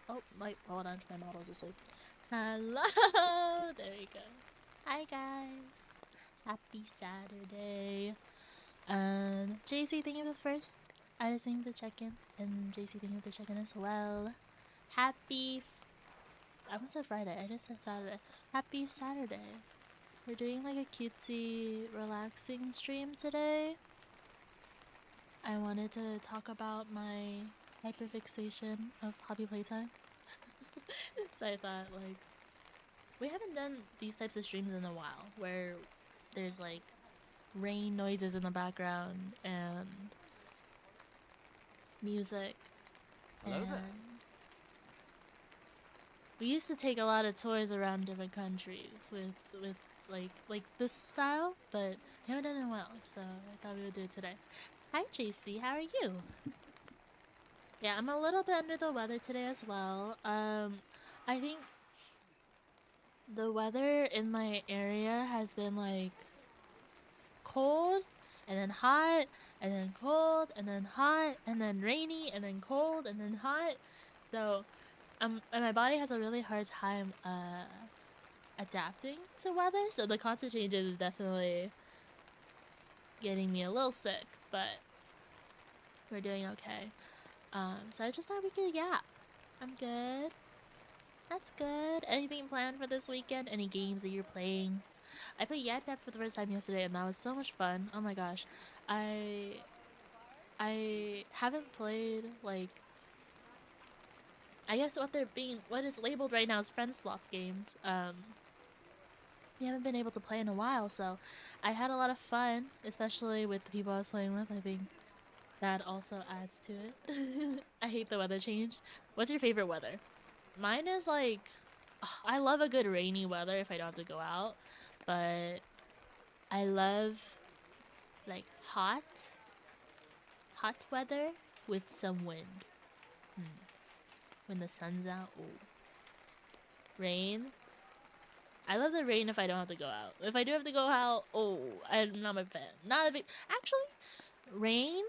Oh, wait, hold on. My model's asleep. Hello! There you go. Hi, guys. Happy Saturday. JC, thank you for the first. I just need to check in. And JC, thank you for checking as well. Happy. I almost said Friday. I just said Saturday. Happy Saturday. We're doing like a cutesy, relaxing stream today. I wanted to talk about my hyperfixation of hobby playtime. So I thought, like, we haven't done these types of streams in a while where there's like rain noises in the background and music. Hello and there. We used to take a lot of tours around different countries with like this style, but we haven't done it in a while, so I thought we would do it today. Hi JC, how are you? Yeah, I'm a little bit under the weather today as well. I think the weather in my area has been like cold and then hot and then cold and then hot and then rainy and then cold and then hot. So and my body has a really hard time adapting to weather, so the constant changes is definitely getting me a little sick, but we're doing okay. So I just thought we could yap. I'm good. That's good. Anything planned for this weekend? Any games that you're playing? I played Yap Yap for the first time yesterday, and that was so much fun. Oh my gosh. I haven't played, like, I guess what is labeled right now as friend swap games. We haven't been able to play in a while, so I had a lot of fun, especially with the people I was playing with. I think that also adds to it. I hate the weather change. What's your favorite weather? Mine is like, I love a good rainy weather if I don't have to go out, but I love like hot weather with some wind. When the sun's out. Ooh. Rain. I love the rain if I don't have to go out. If I do have to go out, I'm not a fan. Not a big. Actually, rain.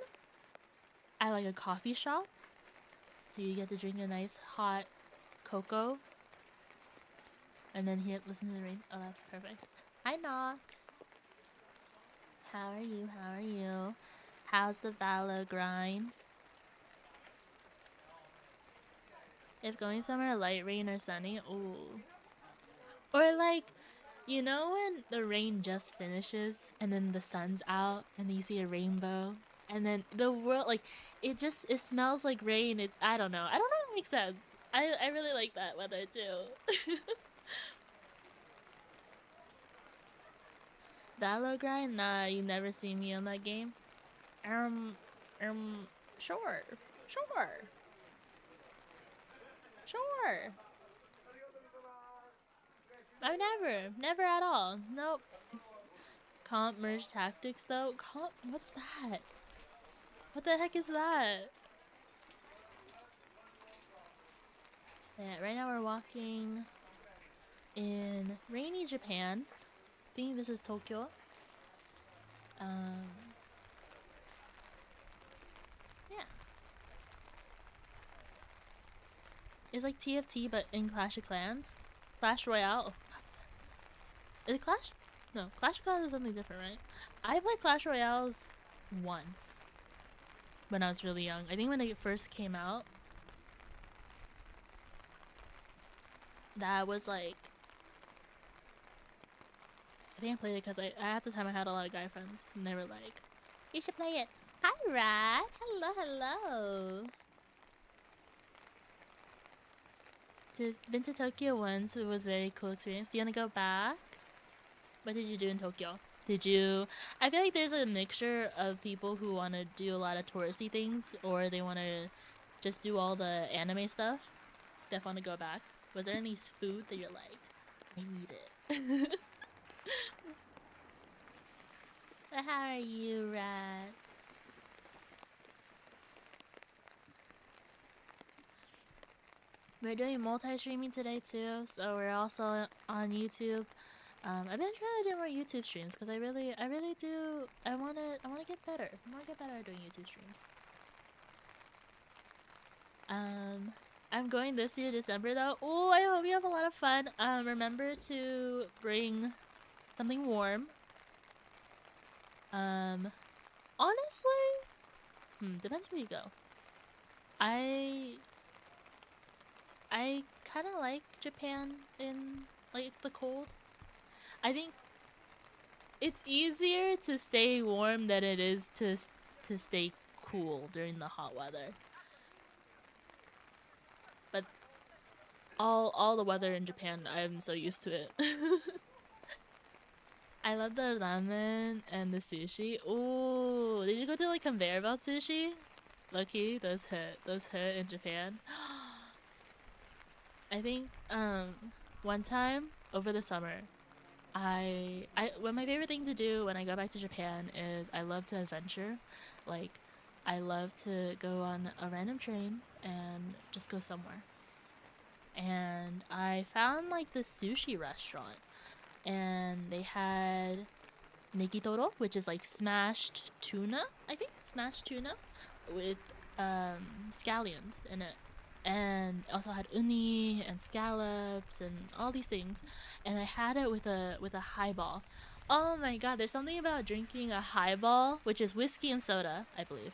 I like a coffee shop. So you get to drink a nice hot cocoa. And then listen to the rain. Oh, that's perfect. Hi, Nox. How are you? How are you? How's the Valo grind? If going somewhere light rain or sunny, ooh. Or like, you know when the rain just finishes and then the sun's out and you see a rainbow and then the world, like, it smells like rain. I don't know. I don't know if it makes sense. I really like that weather too. Valo grind? Nah, you never seen me on that game. Sure. I've never at all. Nope. Comp merge tactics though? What's that? What the heck is that? Yeah, right now we're walking in rainy Japan. I think this is Tokyo. Yeah. It's like TFT but in Clash of Clans. Clash Royale. Is it Clash? No, Clash of Clans is something different, right? I played Clash Royales once when I was really young. I think when it first came out. That was like, I think I played it because at the time I had a lot of guy friends and they were like, you should play it. Hi Rad, hello. Been to Tokyo once. It was a very cool experience. Do you want to go back? What did you do in Tokyo? I feel like there's a mixture of people who want to do a lot of touristy things or they want to just do all the anime stuff. Definitely want to go back. Was there any food that you're like, I need it? How are you, Rat? We're doing multi-streaming today too, so we're also on YouTube. I've been trying to do more YouTube streams because I really do. I wanna get better. I wanna get better at doing YouTube streams. I'm going this year, December though. Oh, I hope you have a lot of fun. Remember to bring something warm. Honestly, depends where you go. I kind of like Japan in like the cold. I think it's easier to stay warm than it is to stay cool during the hot weather. But all the weather in Japan, I'm so used to it. I love the ramen and the sushi. Ooh, did you go to like conveyor belt sushi? Lucky, those hit in Japan. I think one time over the summer, one of my favorite thing to do when I go back to Japan is I love to adventure. Like, I love to go on a random train and just go somewhere. And I found like this sushi restaurant, and they had negitoro, which is like smashed tuna, I think, smashed tuna with scallions in it, and also had uni and scallops and all these things, and I had it with a highball. Oh my god, there's something about drinking a highball, which is whiskey and soda, I believe,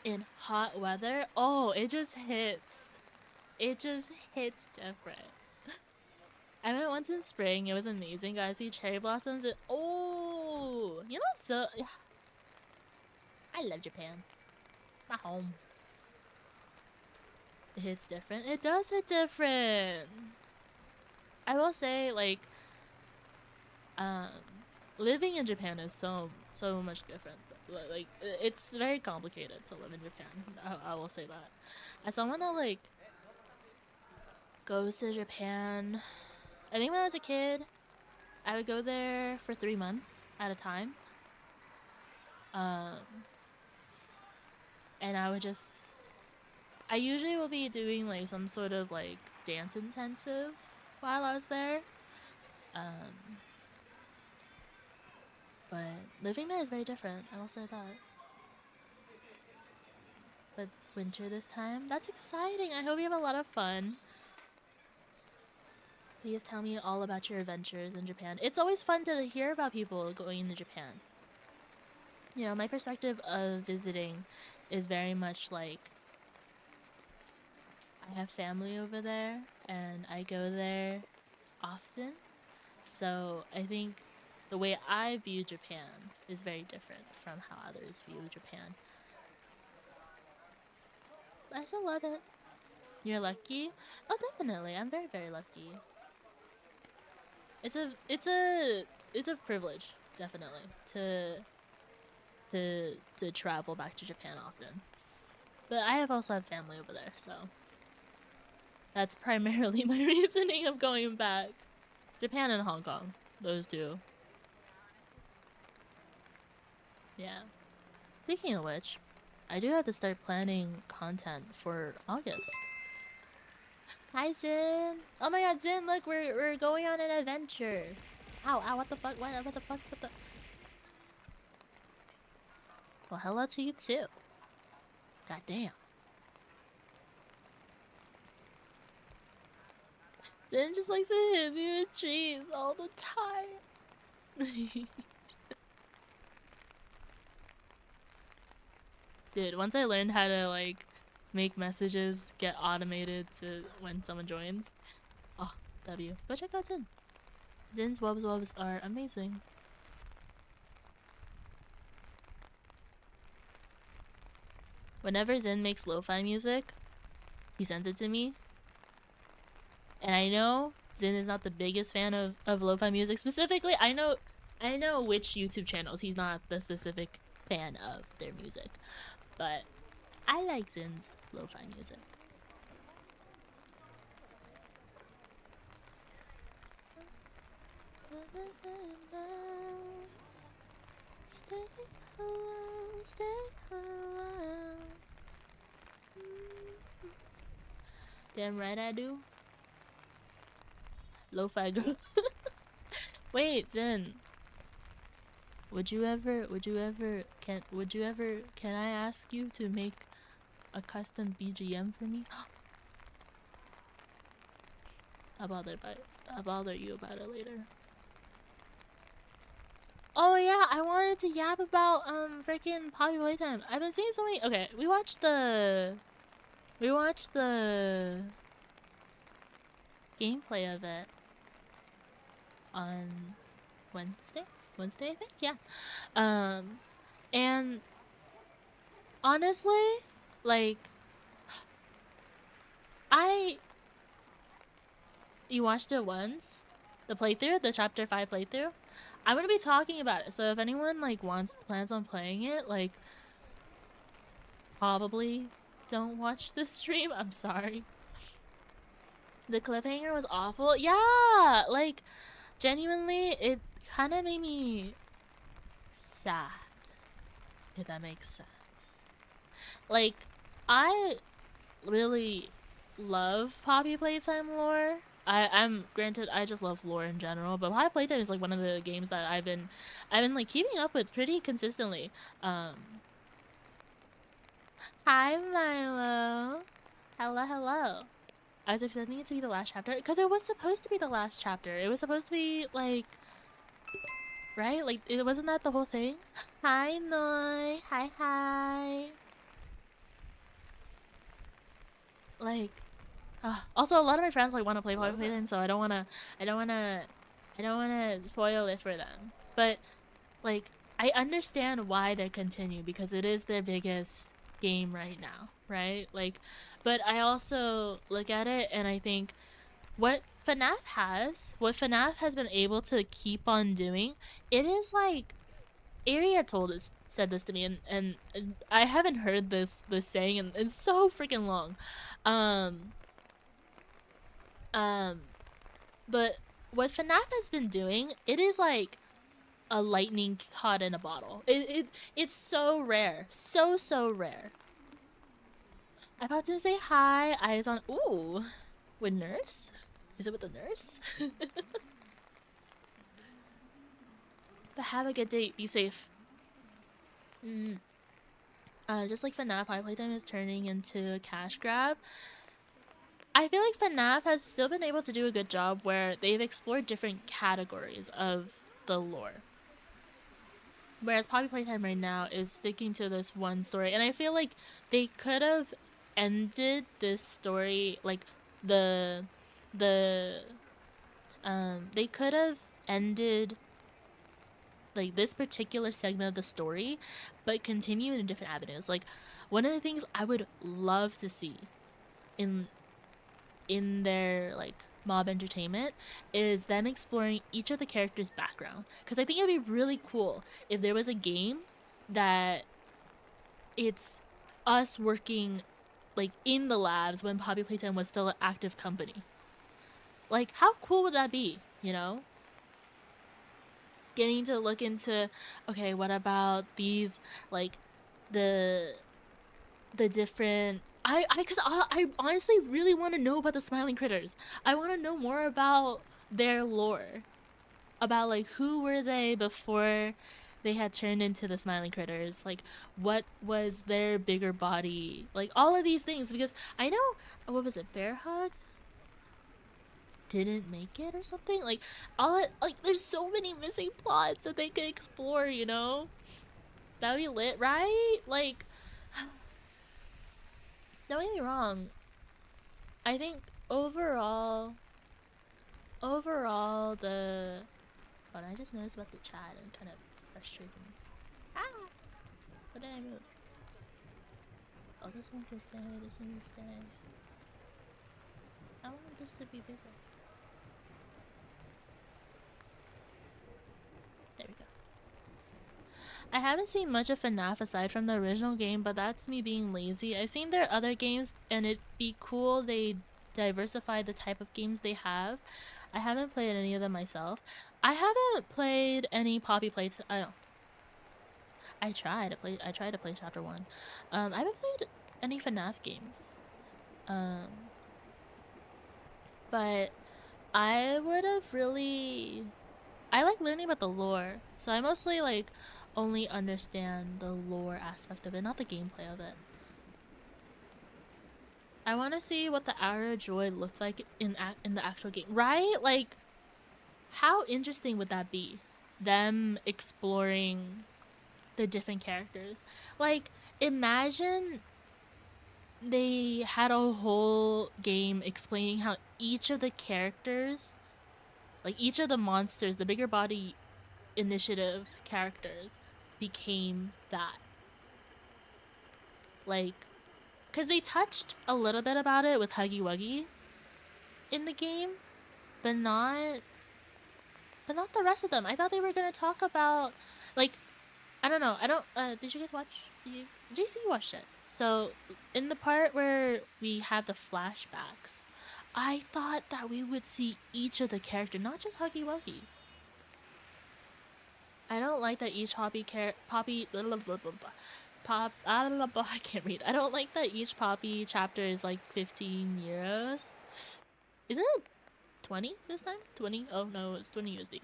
in hot weather. Oh, it just hits. It just hits different. I went once in spring. It was amazing. Got to see cherry blossoms. Oh, you know, so yeah. I love Japan. My home. It hits different. It does hit different. I will say, like, living in Japan is so much different. Like, it's very complicated to live in Japan. I will say that. As someone that like goes to Japan, I think when I was a kid, I would go there for 3 months at a time. And I usually will be doing like some sort of like dance intensive while I was there. But living there is very different, I will say that. But winter this time, that's exciting. I hope you have a lot of fun. Please tell me all about your adventures in Japan. It's always fun to hear about people going to Japan. You know, my perspective of visiting is very much like I have family over there and I go there often. So I think the way I view Japan is very different from how others view Japan. But I still love it. You're lucky? Oh, definitely. I'm very, very lucky. It's a privilege, definitely, to travel back to Japan often. But I have also have family over there, so that's primarily my reasoning of going back. Japan and Hong Kong, those two. Yeah. Speaking of which, I do have to start planning content for August. Hi, Zin. Oh my god, Zin, look, we're going on an adventure. Ow, what the fuck? What the fuck? What the... Well, hello to you too. Goddamn. Zin just likes to hit me with trees all the time. Dude, once I learned how to, like, make messages get automated to when someone joins. Oh, W. Go check out Zin. Zin's wubs are amazing. Whenever Zin makes lo-fi music, he sends it to me. And I know Zin is not the biggest fan of lo-fi music. Specifically, I know which YouTube channels he's not the specific fan of their music. But I like Zin's lo-fi music. Stay hello, stay hello. Damn right I do. Lo-fi girl. Wait, Zin. Would you ever can I ask you to make a custom BGM for me? I'll bother you about it later. Oh yeah, I wanted to yap about freaking Poppy Playtime. I've been seeing so many. Okay, we watched the gameplay of it on Wednesday, I think. Yeah. And honestly, like, you watched it once, the playthrough, the chapter 5 playthrough. I'm gonna be talking about it, so if anyone like plans on playing it, like, probably don't watch this stream. I'm sorry. The cliffhanger was awful. Yeah, like, genuinely, it kind of made me sad, if that makes sense. Like, I really love Poppy Playtime lore. I'm granted I just love lore in general, but Poppy Playtime is like one of the games that I've been like keeping up with pretty consistently. Hi Milo. Hello. I was expecting it to be the last chapter because it was supposed to be the last chapter. It was supposed to be like, right? Like, it wasn't that the whole thing? Hi Noi. Hi. Like, also a lot of my friends like want to play Poppy Playtime, so I don't wanna spoil it for them. But like, I understand why they continue because it is their biggest game right now, right? Like, but I also look at it and I think what FNAF has been able to keep on doing, it is like, Aria said this to me, and I haven't heard this saying in so freaking long. But what FNAF has been doing, it is like a lightning caught in a bottle. It's so rare. So rare. I'm about to say hi. Eyes on. Ooh. With nurse? Is it with the nurse? But have a good day. Be safe. Just like FNAF, Poppy Playtime is turning into a cash grab. I feel like FNAF has still been able to do a good job where they've explored different categories of the lore. Whereas Poppy Playtime right now is sticking to this one story. And I feel like they could have ended this story, like, they could have ended, like, this particular segment of the story, but continue in different avenues. Like, one of the things I would love to see in their, like, mob entertainment is them exploring each of the characters' background, because I think it would be really cool if there was a game that it's us working, like, in the labs when Poppy Playtime was still an active company. Like, how cool would that be, you know? Getting to look into, okay, what about these, like, the different, because I honestly really want to know about the smiling critters. I want to know more about their lore, about, like, who were they before they had turned into the smiling critters, like, what was their bigger body, like, all of these things, because I know, what was it, Bear Hug didn't make it or something, like, all it, like, there's so many missing plots that they could explore, you know? That would be lit, right? Like, don't get me wrong, I think overall the, what I just noticed about the chat and kind of frustrating me. What did I move? Oh, this one can stay, this one can stay. I want this to be bigger. There we go. I haven't seen much of FNAF aside from the original game, but that's me being lazy. I've seen their other games, and it'd be cool they diversify the type of games they have. I haven't played any of them myself. I haven't played any Poppy Playtime. I don't. I tried to play chapter 1. I haven't played any FNAF games. But I would have really, I like learning about the lore, so I mostly, like, only understand the lore aspect of it, not the gameplay of it. I want to see what the Aura Joy looked like in the actual game, right? Like, how interesting would that be? Them exploring the different characters. Like, imagine they had a whole game explaining how each of the characters, like each of the monsters, the bigger body initiative characters, became that. Like, because they touched a little bit about it with Huggy Wuggy in the game, but not the rest of them. I thought they were gonna talk about, like, I don't know. Did you guys watch? JC watched it. So in the part where we have the flashbacks, I thought that we would see each of the characters, not just Huggy Wuggy. I don't like that each Poppy I can't read. I don't like that each Poppy chapter is like 15 euros. Isn't it 20 this time? 20? Oh no, it's 20 USD.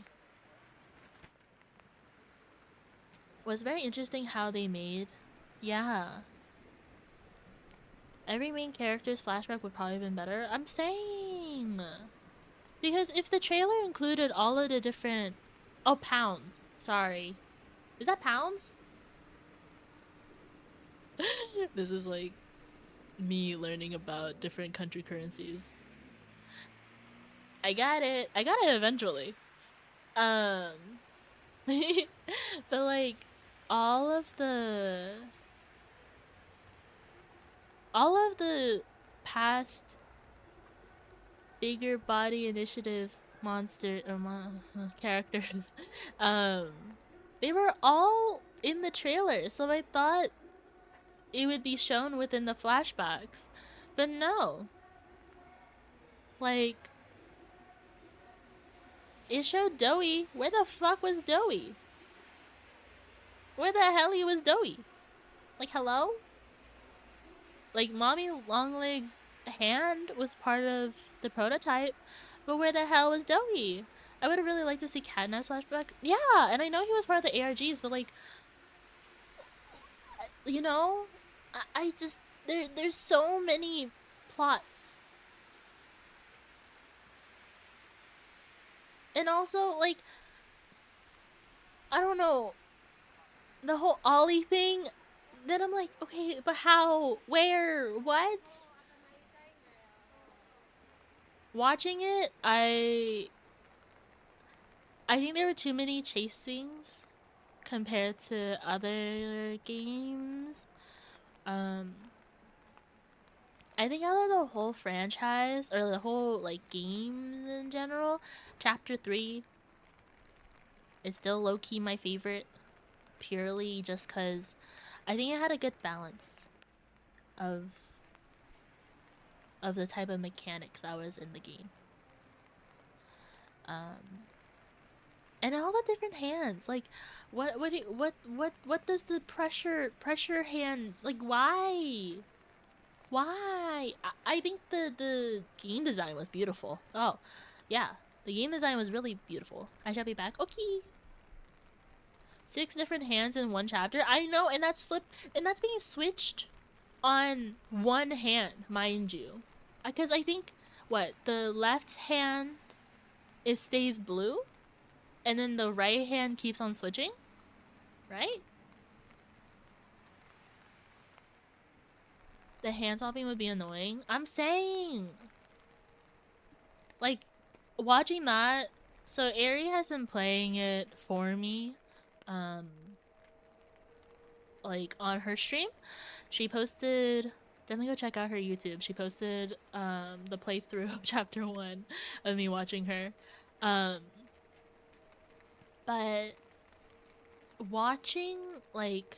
Was very interesting how they made. Yeah. Every main character's flashback would probably have been better. I'm saying. Because if the trailer included all of the different... Oh, pounds. Sorry. Is that pounds? This is like me learning about different country currencies. I got it. I got it eventually. But like all of the past bigger body initiative monster or characters, they were all in the trailer, so I thought it would be shown within the flashbacks, but no. Like, it showed Doughy. Where the fuck was Doughy? Where the hell was Doughy? Like, hello? Like, Mommy Longleg's hand was part of the prototype, but where the hell was Doughy? I would have really liked to see Catnap's flashback. Yeah, and I know he was part of the ARGs, but like, you know, I just there's so many plots. And also, like, I don't know, the whole Ollie thing, then I'm like, okay, but how? Where? What? Watching it, I think there were too many chasings compared to other games. I think out of the whole franchise, or the whole, like, games in general, Chapter 3 is still low-key my favorite. Purely just because I think it had a good balance of the type of mechanics that was in the game. And all the different hands, like, what does the pressure hand, like, why? I think the game design was beautiful. Oh, yeah, the game design was really beautiful. I shall be back. Okay. 6 different hands in one chapter. I know, and that's being switched on one hand, mind you. Because I think, what, the left hand, it stays blue, and then the right hand keeps on switching, right? The hand swapping would be annoying. I'm saying, like, watching that. So Ari has been playing it for me, like, on her stream. She posted, definitely go check out her YouTube. She posted the playthrough of Chapter 1 of me watching her. But watching, like,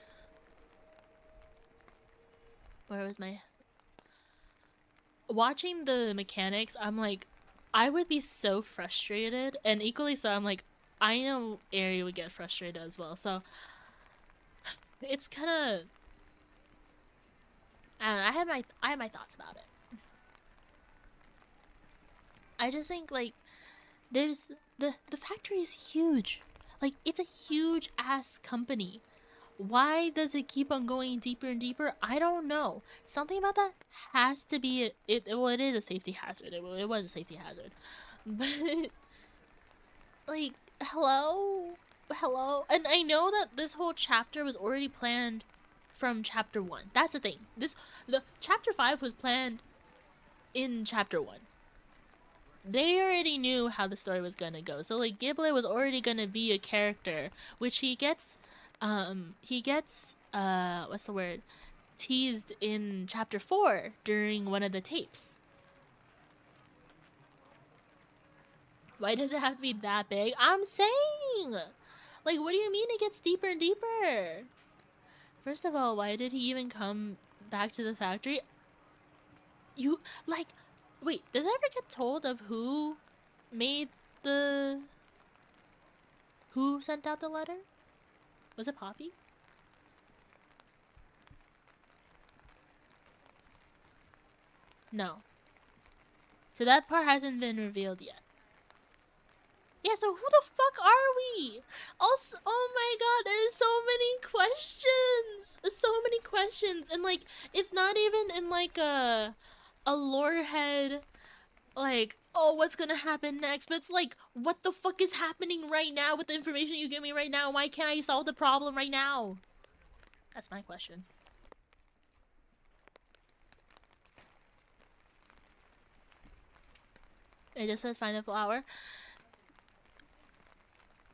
watching the mechanics, I'm like, I would be so frustrated, and equally so, I'm like, I know Ari would get frustrated as well, so it's kind of, I don't know, I have my thoughts about it. I just think, like, there's the factory is huge. Like, it's a huge ass company. Why does it keep on going deeper and deeper? I don't know. Something about that has to be well, it is a safety hazard. It was a safety hazard. But like, hello? And I know that this whole chapter was already planned from Chapter 1. That's the thing. The Chapter 5 was planned in Chapter 1. They already knew how the story was gonna go. So like, Ghibli was already gonna be a character, which he gets what's the word, teased in Chapter 4 during one of the tapes. Why does it have to be that big? I'm saying, like, what do you mean it gets deeper and deeper? First of all, why did he even come back to the factory? You, like, Wait, does it ever get told of who made the... Who sent out the letter? Was it Poppy? No. So that part hasn't been revealed yet. Yeah, so who the fuck are we? Also, oh my god, there's so many questions! So many questions! And like, it's not even in like a lore head, like, oh, what's gonna happen next? But it's like, what the fuck is happening right now with the information you give me right now? Why can't I solve the problem right now? That's my question. It just says find a flower.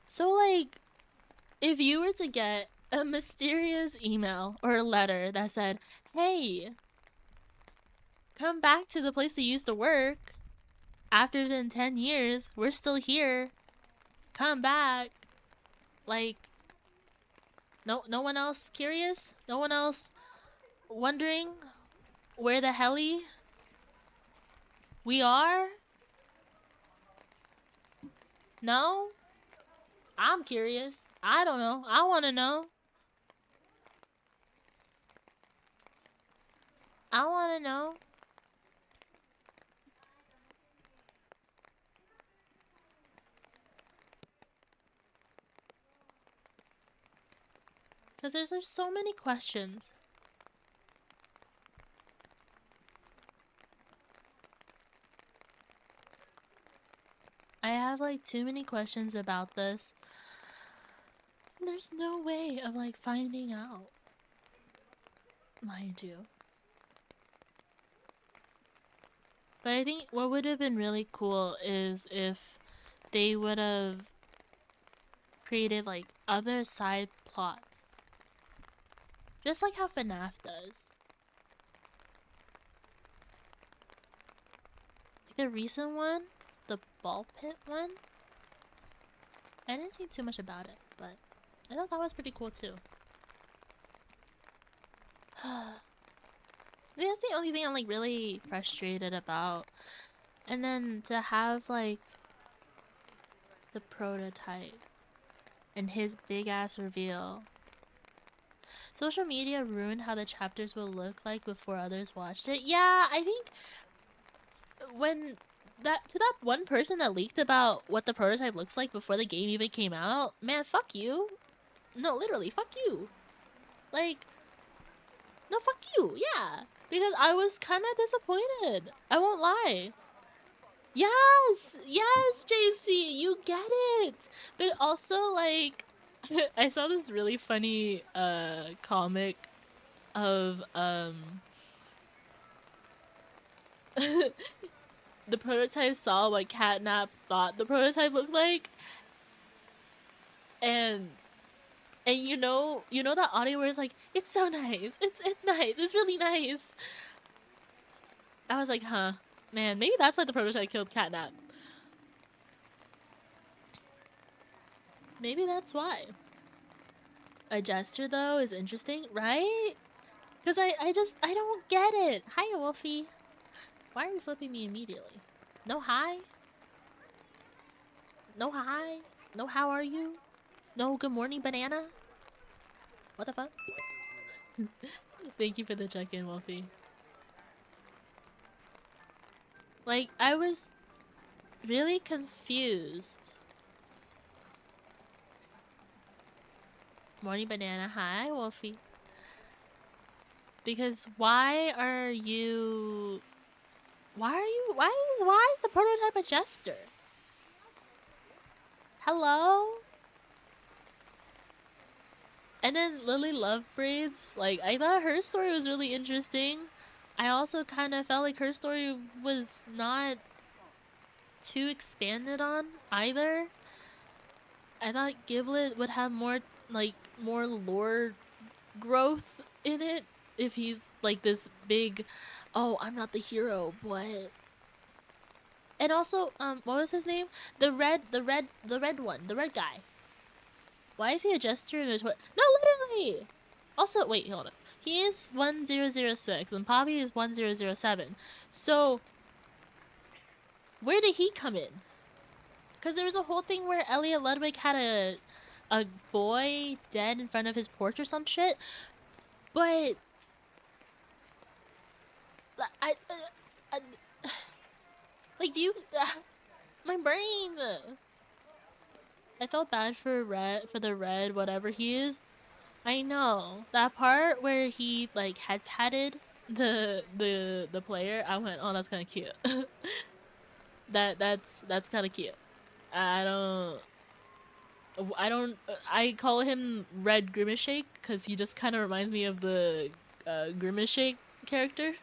So like, if you were to get a mysterious email or a letter that said, hey, come back to the place you used to work. After been 10 years, we're still here. Come back. Like, no one else curious? No one else wondering where the helly we are? No? I'm curious. I don't know. I want to know. I want to know. Because there's so many questions. I have like too many questions about this. There's no way of like finding out. Mind you. But I think what would have been really cool is if they would have created like other side plots. Just like how FNAF does. Like the recent one, the ball pit one. I didn't see too much about it, but I thought that was pretty cool too. That's the only thing I'm like really frustrated about. And then to have like the prototype and his big ass reveal. Social media ruined how the chapters will look like before others watched it. Yeah, I think when that one person that leaked about what the prototype looks like before the game even came out, man, fuck you. No, literally, fuck you. Like, no, fuck you. Yeah, because I was kind of disappointed. I won't lie. Yes, yes, JC, you get it. But also, like, I saw this really funny comic of the prototype saw what Catnap thought the prototype looked like, and you know that audio where it's like, it's so nice, it's nice, it's really nice. I was like, huh, man, maybe that's why the prototype killed Catnap. Maybe that's why. A jester though is interesting, right? Because I don't get it. Hi, Wolfie. Why are you flipping me immediately? No hi? No hi? No how are you? No good morning, banana? What the fuck? Thank you for the check-in, Wolfie. Like, I was really confused. Morning, banana. Hi, Wolfie. Because why is the prototype a jester? Hello? And then Lily Love Braids, like, I thought her story was really interesting. I also kind of felt like her story was not too expanded on either. I thought Giblet would have more lore growth in it if he's like this big, oh, I'm not the hero, but... And also, what was his name? The red one, the red guy. Why is he a jester in a toy? No, literally! Also, wait, hold on. He is 1006 and Poppy is 1007. So, Where did he come in? Because there was a whole thing where Elliot Ludwig had a boy dead in front of his porch or some shit. But I like, do you my brain. I felt bad for the red whatever he is. I know that part where he like had patted the player. I went, oh, that's kind of cute. that's kind of cute. I don't. I call him Red Grimace Shake because he just kind of reminds me of the Grimace Shake character.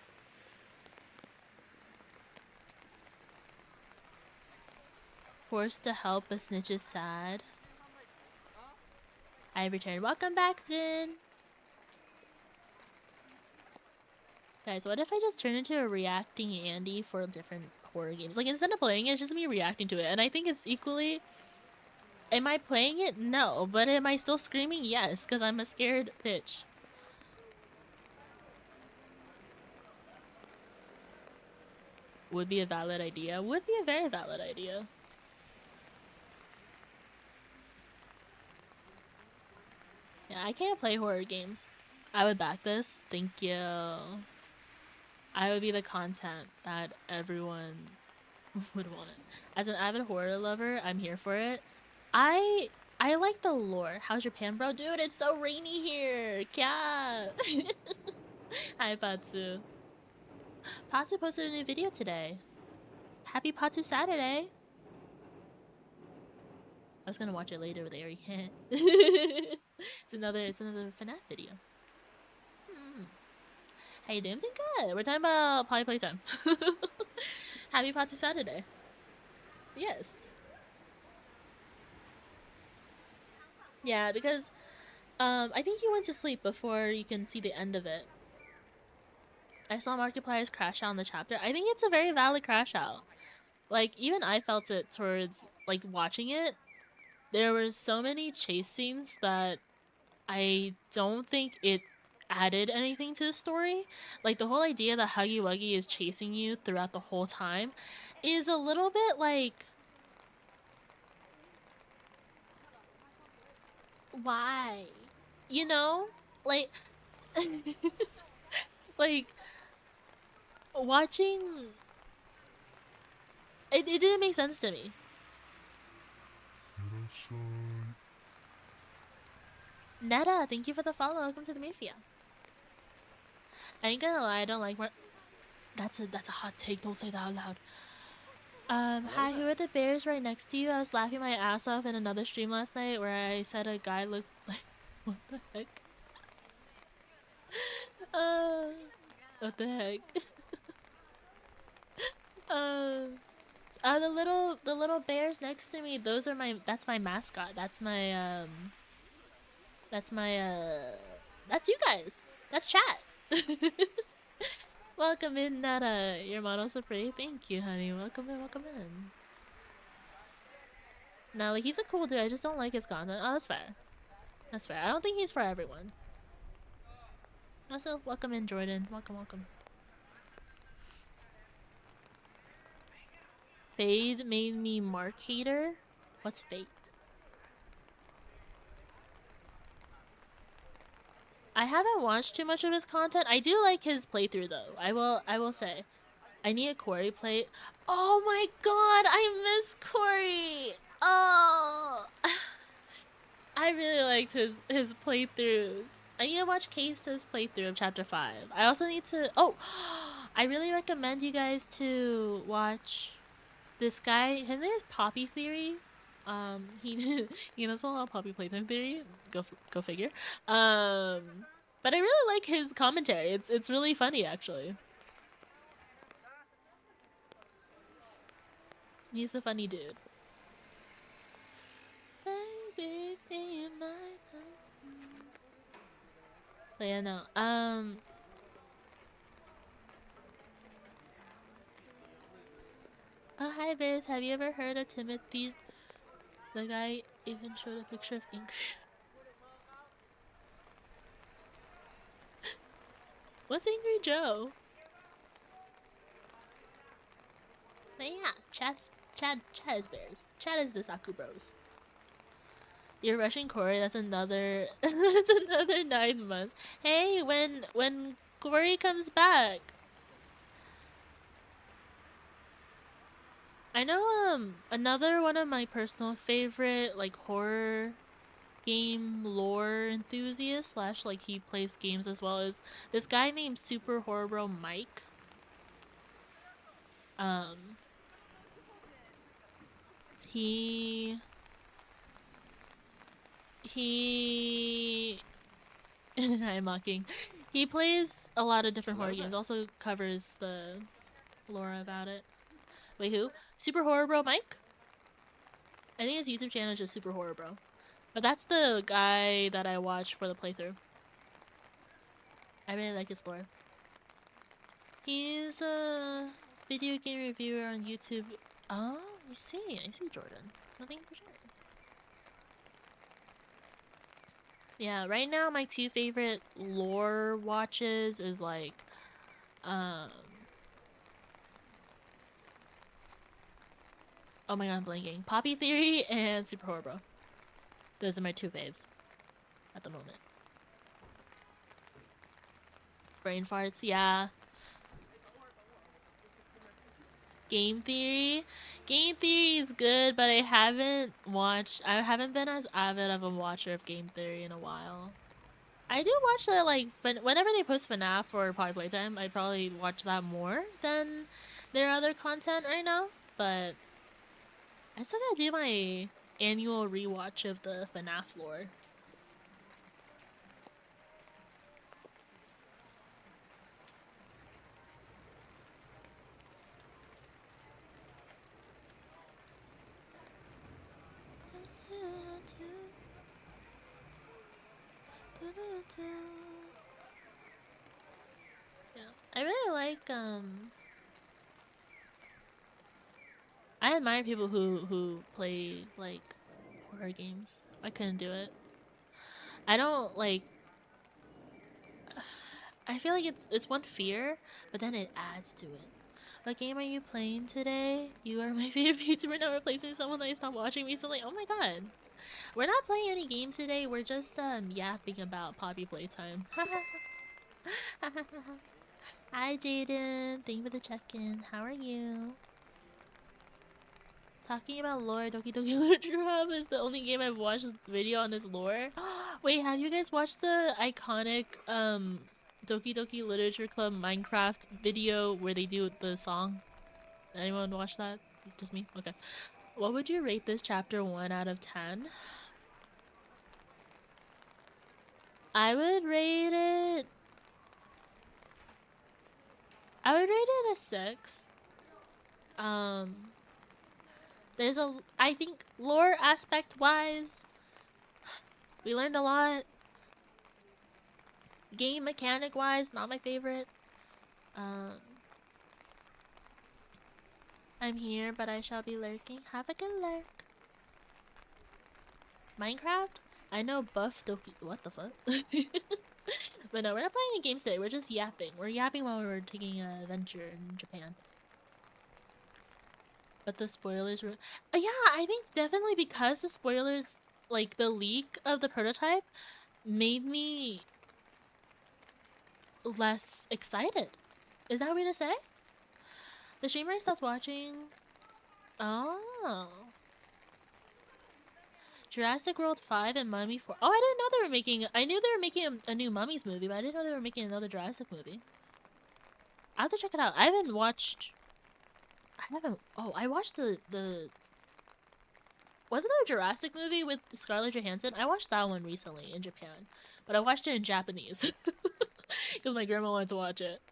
Forced to help, a snitch is sad. I returned. Welcome back, Zin. Guys, what if I just turn into a reacting Andy for different horror games? Like, instead of playing it, it's just me reacting to it. And I think it's equally... Am I playing it? No. But am I still screaming? Yes, because I'm a scared bitch. Would be a valid idea. Would be a very valid idea. Yeah, I can't play horror games. I would back this. Thank you. I would be the content that everyone would want it. As an avid horror lover, I'm here for it. I like the lore. How's your pan, bro? Dude, it's so rainy here. Kya? Hi, Patsu. Patsu posted a new video today. Happy Patsu Saturday. I was gonna watch it later, but there you can't. It's another FNAF video. How you doing? I'm doing good. We're talking about playtime. Happy Patsu Saturday. Yes. Yeah, because I think you went to sleep before you can see the end of it. I saw Markiplier's crash out in the chapter. I think it's a very valid crash out. Like, even I felt it towards, like, watching it. There were so many chase scenes that I don't think it added anything to the story. Like, the whole idea that Huggy Wuggy is chasing you throughout the whole time is a little bit like... Why? You know? Like... like... Watching... It didn't make sense to me. Netta, thank you for the follow. Welcome to the mayfia. I ain't gonna lie, I don't like more... That's a hot take. Don't say that out loud. Hi, who are the bears right next to you? I was laughing my ass off in another stream last night where I said a guy looked like... What the heck? What the heck? The little bears next to me, those are that's my mascot. That's my, that's you guys. That's chat. Welcome in, Nata. Your model's so pretty. Thank you, honey. Welcome in, welcome in. Now, like, he's a cool dude. I just don't like his content. Oh, that's fair. That's fair. I don't think he's for everyone. Also, welcome in, Jordan. Welcome, welcome. Fade made me Mark hater? What's Fade? I haven't watched too much of his content. I do like his playthrough though. I will say. I need a Corey play. Oh my god, I miss Corey. Oh. I really liked his playthroughs. I need to watch Queso's playthrough of chapter 5. I also need to I really recommend you guys to watch this guy. His name is Poppy Theory. He knows a lot of Poppy Playtime Theory. Go figure. But I really like his commentary. It's really funny actually. He's a funny dude. Baby, be my but yeah, no. Oh, hi Bears. Have you ever heard of Timothy? The guy even showed a picture of ink. What's Angry Joe? But yeah, Chad is bears. Chad is the Saku Bros. You're rushing Corey. That's another. That's another 9 months. Hey, when Corey comes back, I know another one of my personal favorite like horror game lore enthusiast slash like he plays games as well as this guy named Super Horror Bro Mike. He I'm mocking. He plays a lot of different horror games. Also covers the lore about it. Wait, who? Super Horror Bro Mike? I think his YouTube channel is just Super Horror Bro. But that's the guy that I watched for the playthrough. I really like his lore. He's a video game reviewer on YouTube. Oh, I see Jordan. Nothing for sure. Yeah, right now my 2 favorite lore watches is like, oh my god, I'm blanking. Poppy Theory and Super Horror Bro. Those are my 2 faves at the moment. Brain farts, yeah. Game Theory is good, but I haven't been as avid of a watcher of Game Theory in a while. I do watch that, like, whenever they post FNAF or probably Playtime, I probably watch that more than their other content right now, but I still gotta do my annual rewatch of the FNAF lore. Yeah, I really like, I admire people who play, like, horror games. I couldn't do it. I don't, like, I feel like it's one fear, but then it adds to it. What game are you playing today? You are my favorite YouTuber now, replacing someone that I stopped watching recently. Oh my god. We're not playing any games today, we're just yapping about Poppy Playtime. Hi Jaden, thank you for the check-in. How are you? Talking about lore, Doki Doki Literature Hub is the only game I've watched video on this lore. Wait, have you guys watched the iconic Doki Doki Literature Club Minecraft video where they do the song? Anyone watch that? Just me? Okay. What would you rate this chapter 1 out of 10? I would rate it a 6. There's I think lore aspect wise, we learned a lot. Game mechanic wise, not my favorite. I'm here, but I shall be lurking. Have a good lurk. Minecraft? I know buff Doki. What the fuck? But no, we're not playing any games today. We're just yapping. We're yapping while we're taking an adventure in Japan. But the spoilers were. Yeah, I think definitely because the spoilers, like the leak of the prototype, made me less excited. Is that weird to say? The streamer I stopped watching. Oh. Jurassic World 5 and Mummy 4. Oh, I didn't know they were making. I knew they were making a new Mummies movie, but I didn't know they were making another Jurassic movie. I have to check it out. I haven't watched. Oh, I watched the. Wasn't there a Jurassic movie with Scarlett Johansson? I watched that one recently in Japan, but I watched it in Japanese because my grandma wanted to watch it.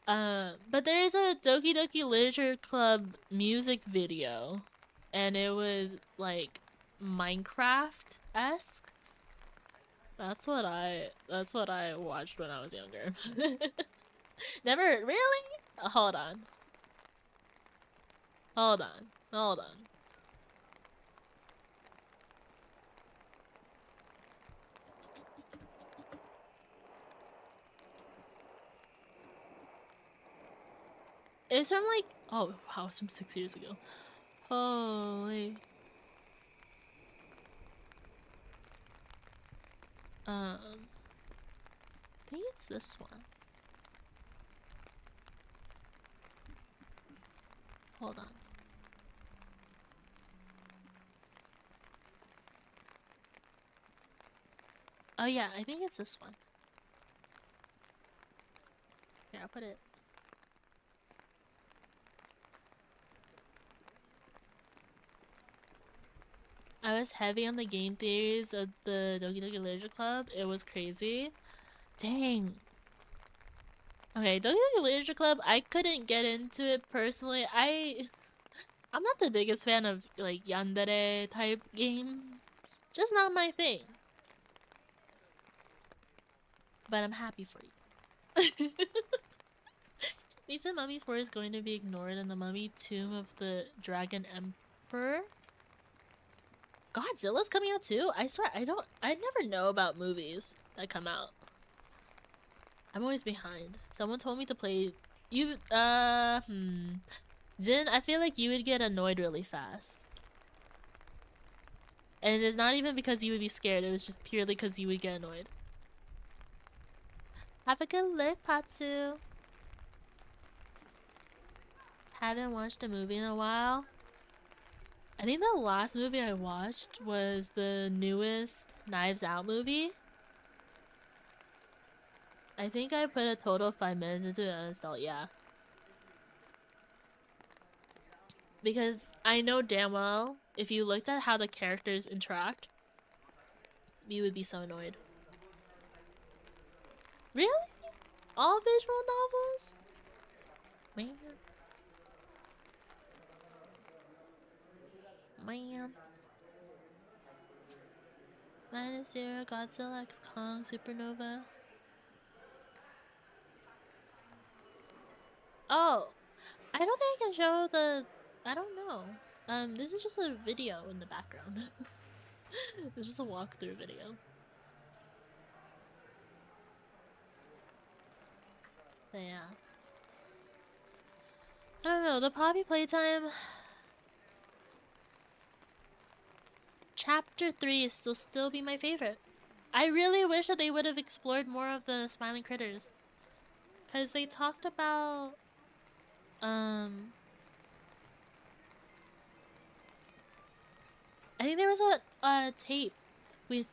But there is a Doki Doki Literature Club music video, and it was like Minecraft-esque. That's what I watched when I was younger. Never really? Hold on. It's from like, oh wow, it's from 6 years ago. Holy. I think it's this one. Hold on. Oh yeah, I think it's this one. Here, I'll put it. I was heavy on the game theories of the Doki Doki Literature Club. It was crazy. Dang. Okay, Doki Doki Literature Club, I couldn't get into it personally. I'm not the biggest fan of like yandere type games. Just not my thing. But I'm happy for you. They said Mummy 4 is going to be ignored in the Mummy Tomb of the Dragon Emperor. Godzilla's coming out too? I swear, I never know about movies that come out. I'm always behind. Someone told me to play you Zin, I feel like you would get annoyed really fast. And it's not even because you would be scared, it was just purely because you would get annoyed. Have a good lurk, Patsu. Haven't watched a movie in a while. I think the last movie I watched was the newest Knives Out movie. I think I put a total of 5 minutes into it and installed, yeah. Because I know damn well, if you looked at how the characters interact, you would be so annoyed. Really? All visual novels? Man. Man. -0, Godzilla X Kong, Supernova. Oh, I don't think I can show the. I don't know. This is just a video in the background. It's just a walkthrough video. But yeah. I don't know. The Poppy Playtime. Chapter 3 is still be my favorite. I really wish that they would have explored more of the smiling critters. Because they talked about I think there was a tape with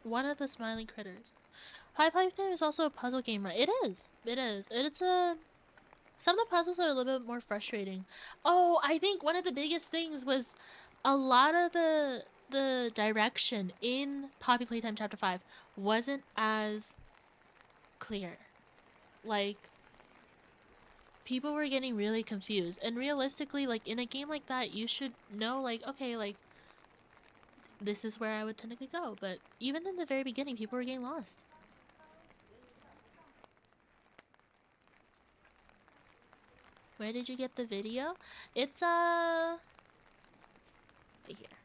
one of the smiling critters. Pie Playtime is also a puzzle game, right? It is. It is. It's a... Some of the puzzles are a little bit more frustrating. Oh, I think one of the biggest things was a lot of the direction in Poppy Playtime Chapter 5 wasn't as clear. Like, people were getting really confused. And realistically, like, in a game like that, you should know, like, okay, like, this is where I would technically go. But even in the very beginning, people were getting lost. Where did you get the video? It's, right here.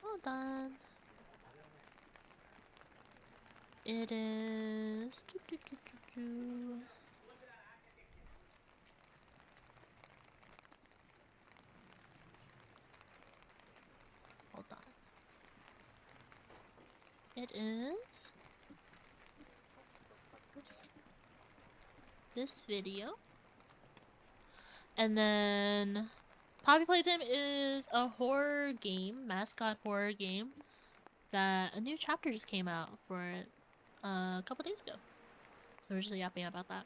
Hold on. It is... Hold on. It is... Oops. This video. And then... Poppy Playtime is a horror game, mascot horror game, that a new chapter just came out for it a couple days ago. So we're just yapping about that.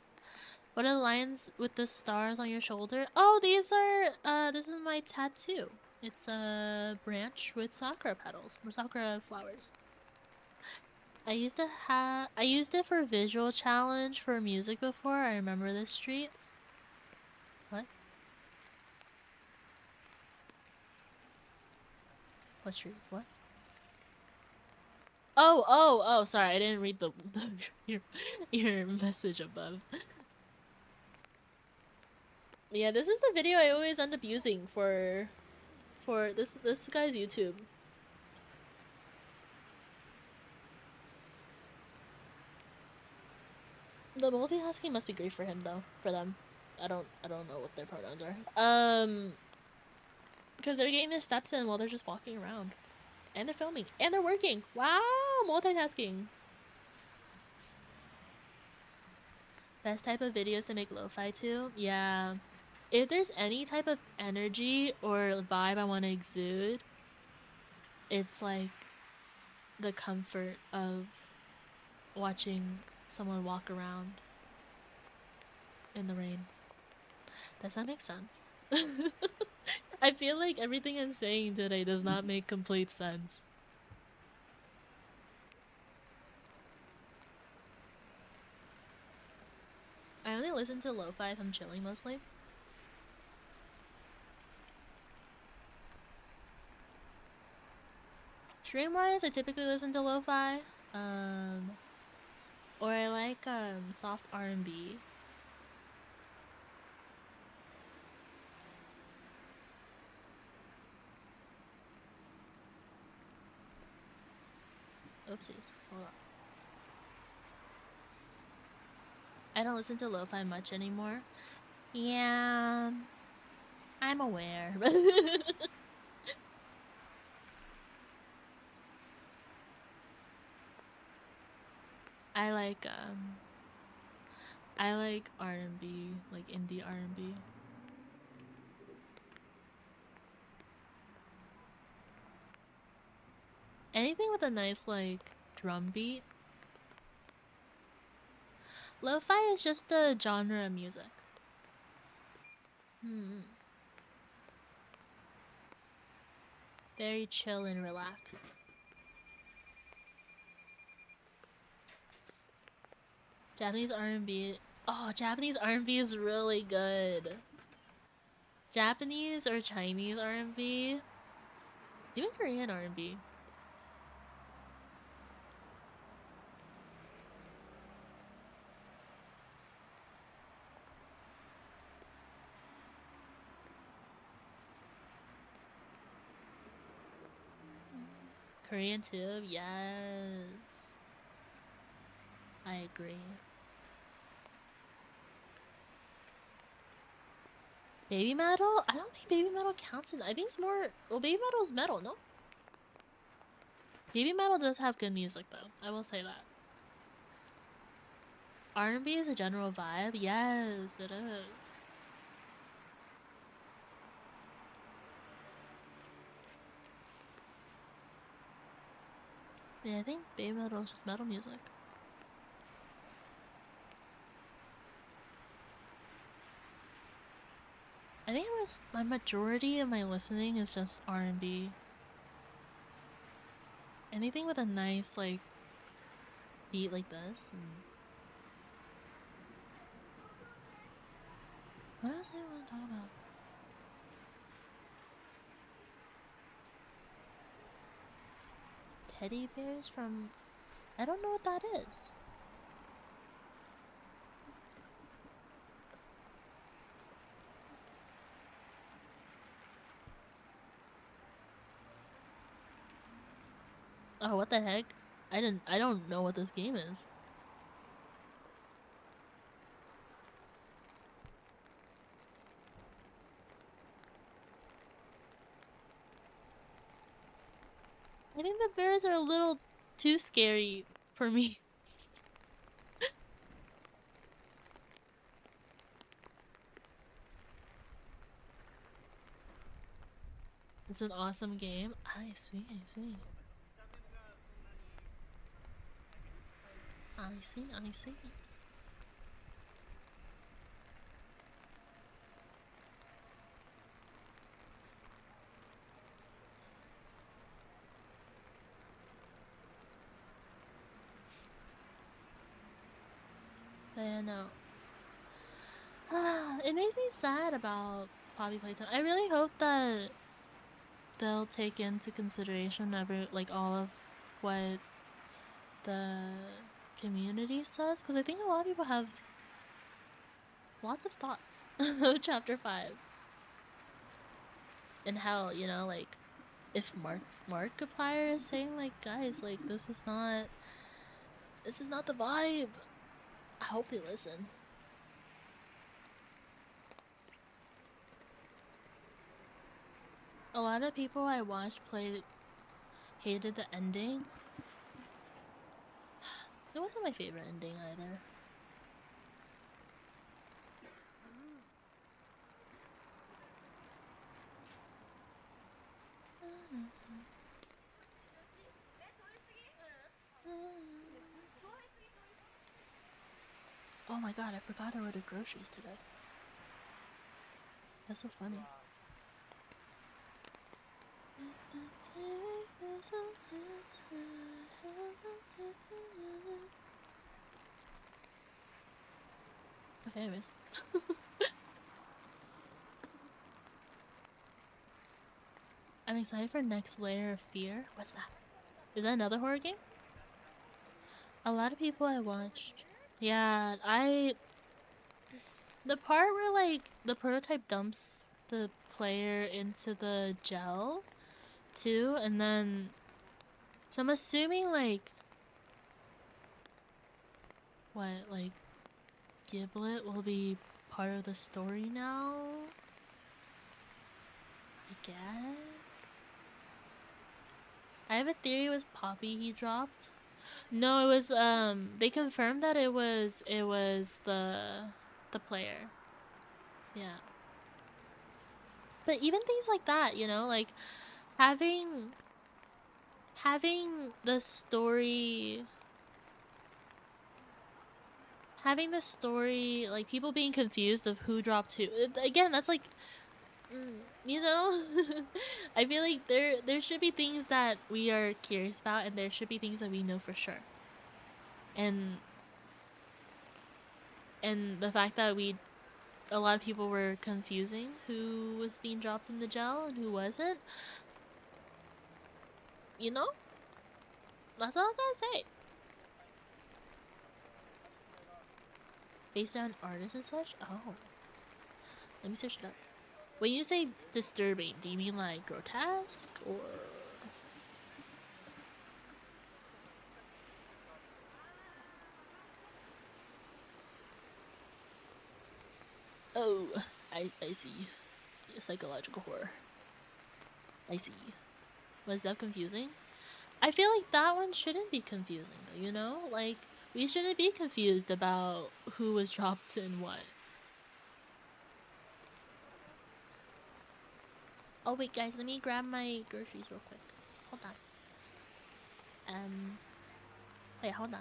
What are the lines with the stars on your shoulder? Oh, these are, this is my tattoo. It's a branch with sakura petals, or sakura flowers. I used it for visual challenge for music before. I remember this street. What? What street? What? Oh, sorry, I didn't read your message above. Yeah, this is the video I always end up using for this guy's YouTube. The multitasking must be great for him though. For them, I don't know what their pronouns are. Because they're getting their steps in while they're just walking around, and they're filming, and they're working. Wow, multitasking. Best type of videos to make lo-fi to? Yeah. If there's any type of energy or vibe I want to exude, it's like the comfort of watching someone walk around in the rain. Does that make sense? I feel like everything I'm saying today does not make complete sense. I only listen to lo-fi if I'm chilling mostly. Stream-wise, I typically listen to lo-fi. Or I like soft R&B. Oopsies. Hold on. I don't listen to lo-fi much anymore. Yeah, I'm aware. I like R&B, like indie R&B. Anything with a nice like drum beat. Lo-fi is just a genre of music. Very chill and relaxed. Japanese R&B. Oh, Japanese R&B is really good. Japanese or Chinese R&B. Even Korean R&B. Korean too, yes. I agree. Baby metal? I don't think baby metal counts in. I think it's more. Well, baby metal is metal, no? Baby metal does have good music though. I will say that. R&B is a general vibe. Yes, it is. Yeah, I think baby metal is just metal music. I think it was my majority of my listening is just R&B. Anything with a nice like beat like this. What else do I want to talk about? Teddy bears from. I don't know what that is. Oh, what the heck? I don't know what this game is. I think the bears are a little too scary for me. It's an awesome game. I see. I see. But yeah, no. It makes me sad about Poppy Playtime. I really hope that they'll take into consideration all of what the community says, because I think a lot of people have lots of thoughts of Chapter 5. And how, you know, like, if Markiplier is saying, like, guys, like, this is not the vibe. I hope they listen. A lot of people I watched play hated the ending. It wasn't my favorite ending either. Oh my god, I forgot I ordered groceries today. That's so funny. Okay, anyways. I'm excited for next layer of fear. What's that? Is that another horror game? A lot of people I watched. Yeah, the part where like the prototype dumps the player into the gel too, and then so I'm assuming like what, like Giblet will be part of the story now, I guess. I have a theory it was Poppy he dropped. No, it was they confirmed that it was the player. Yeah. But even things like that, you know, like having the story like people being confused of who dropped who. Again, that's like you know, I feel like there should be things that we are curious about, and there should be things that we know for sure. And the fact that a lot of people were confusing who was being dropped in the gel and who wasn't, you know, that's all I gotta say. Based on artists and such? Oh, let me search it up. When you say disturbing, do you mean like grotesque or? Oh, I see. Psychological horror. I see. Was that confusing? I feel like that one shouldn't be confusing, though, you know? Like, we shouldn't be confused about who was dropped in what. Oh, wait, guys, let me grab my groceries real quick. Hold on. Wait, hold on.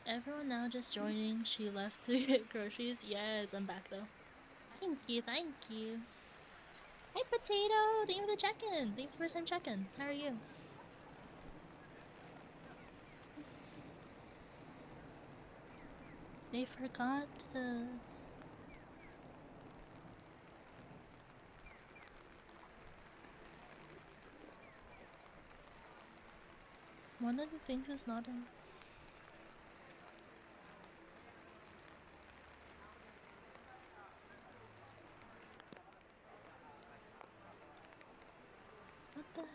Everyone now just joining. She left to get groceries. Yes, I'm back though. Thank you, thank you. Hey, Potato! Thank you for the check-in. Thank you for the first time check-in. How are you? They forgot to... One of the things is not in... What the heck?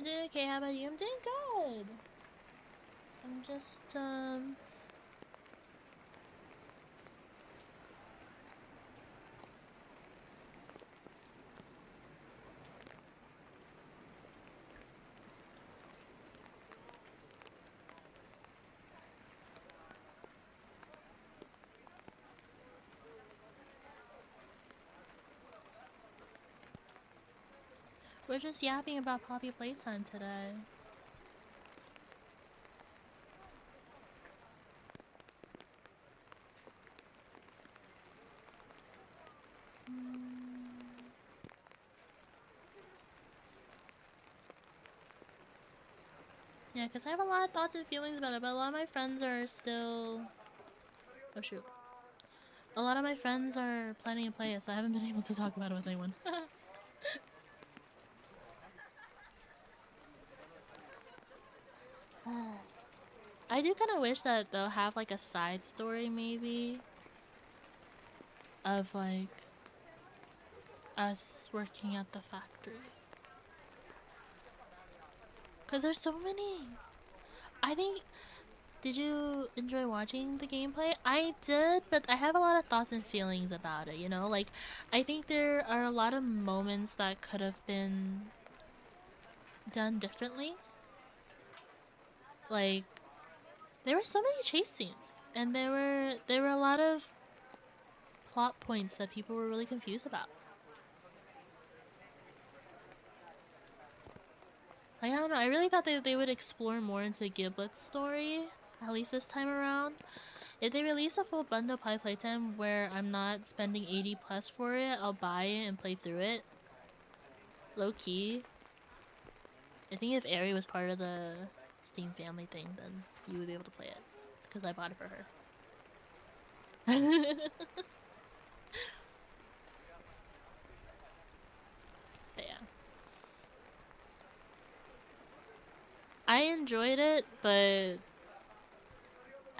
I'm doing okay, how about you? I'm doing good. I'm just, we're just yapping about Poppy Playtime today. Yeah, because I have a lot of thoughts and feelings about it, but a lot of my friends are still... Oh shoot. A lot of my friends are planning to play it, so I haven't been able to talk about it with anyone. I do kind of wish that they'll have like a side story maybe of like us working at the factory. Cause there's so many. I think, did you enjoy watching the gameplay? I did, but I have a lot of thoughts and feelings about it, you know? Like, I think there are a lot of moments that could have been done differently. Like, there were so many chase scenes, and there were a lot of plot points that people were really confused about. Like, I don't know, I really thought they would explore more into 𝐬𝐵𝐻's story, at least this time around. If they release a full bundle playtime where I'm not spending 80 plus for it, I'll buy it and play through it. Low key. I think if Ari was part of the Steam family thing, then you would be able to play it. Because I bought it for her. But yeah. I enjoyed it, but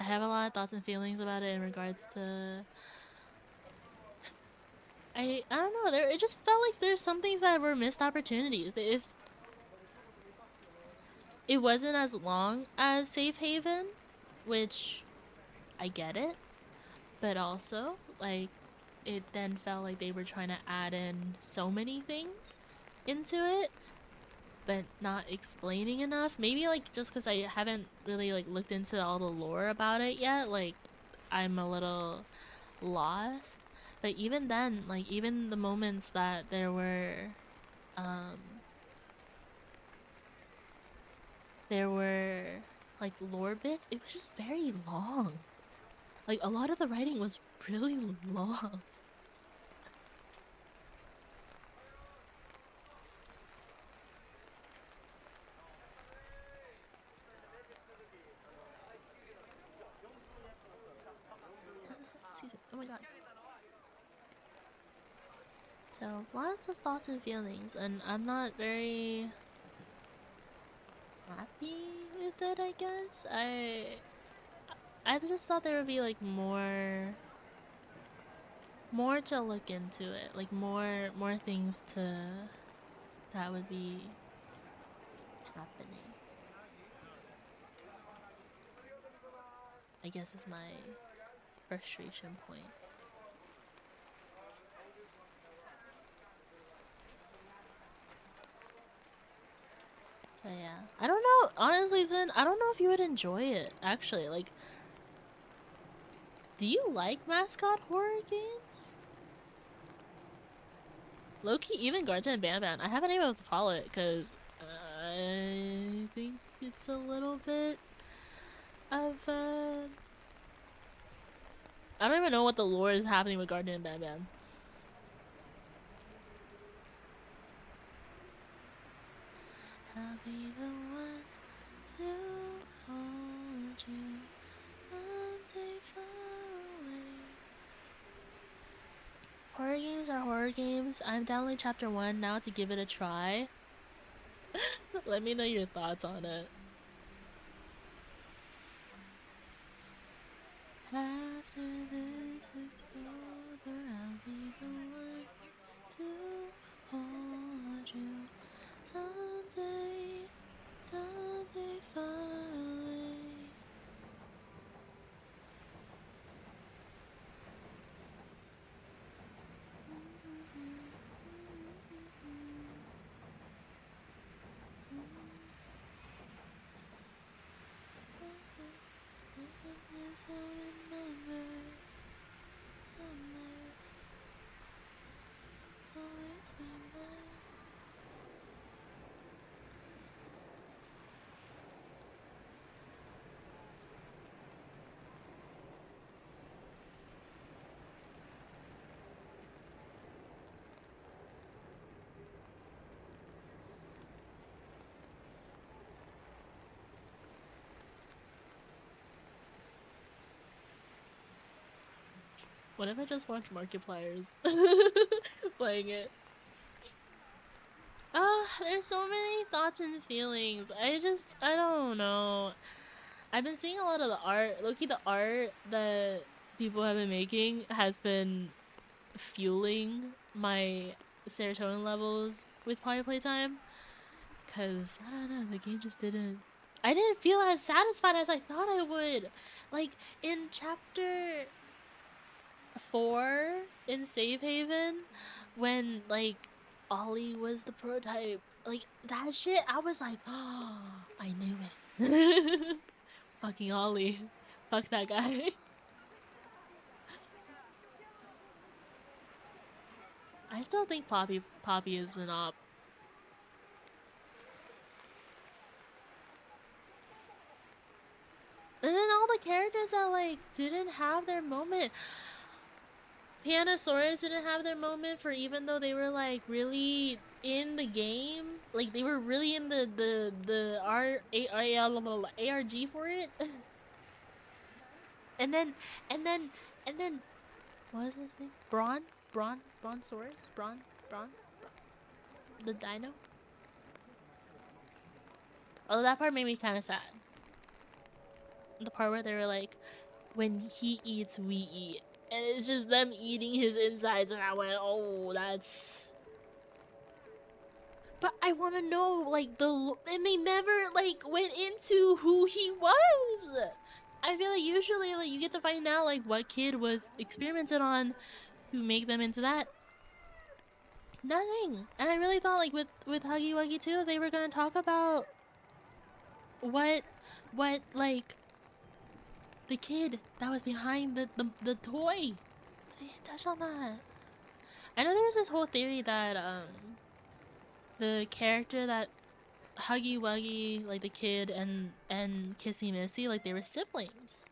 I have a lot of thoughts and feelings about it in regards to... I don't know, it just felt like there's some things that were missed opportunities. If it wasn't as long as Safe Haven, which I get it, but also, like, it then felt like they were trying to add in so many things into it, but not explaining enough. Maybe, like, just because I haven't really, like, looked into all the lore about it yet, like, I'm a little lost. But even then, like, even the moments that there were like lore bits, it was just very long. Like, a lot of the writing was really long. Excuse me. Oh my god. So, lots of thoughts and feelings, and I'm not very happy with it, I guess. I just thought there would be like more to look into it, like more things that would be happening. I guess is my frustration point. But yeah, I don't know. Honestly, Zen, I don't know if you would enjoy it. Actually, like, do you like mascot horror games? Low-key, even Garta and Banban, I haven't been able to follow it because I think it's a little bit of I don't even know what the lore is happening with Garta and Banban. I'll be the one to hold you someday far away. Horror games are horror games. I'm downloading chapter 1 now to give it a try. Let me know your thoughts on it. After this is over, I'll be the one to hold you someday What if I just watch Markiplier's playing it? There's so many thoughts and feelings. I don't know. I've been seeing a lot of the art. Low-key, the art that people have been making has been fueling my serotonin levels with playtime. Cause I don't know, the game just didn't. I didn't feel as satisfied as I thought I would. Like in chapter 4 in Safe Haven, when like Ollie was the prototype, like that shit, I was like, oh, I knew it. Fucking Ollie. Fuck that guy. I still think Poppy is an op. And then all the characters that like didn't have their moment. Pianosaurus didn't have their moment for even though they were like really in the game. Like they were really in the ARG for it. and then what was his name? Bronsaurus? Braun? The dino? Oh, that part made me kind of sad. The part where they were like, when he eats, we eat. And it's just them eating his insides, and I went, oh, that's... But I want to know, like, and they never, like, went into who he was! I feel like usually, like, you get to find out, like, what kid was experimented on to make them into that. Nothing! And I really thought, like, with Huggy Wuggy too, they were gonna talk about what, like, the kid that was behind the toy. They didn't touch on that. I know there was this whole theory that the character that Huggy Wuggy, like the kid, and Kissy Missy, like they were siblings.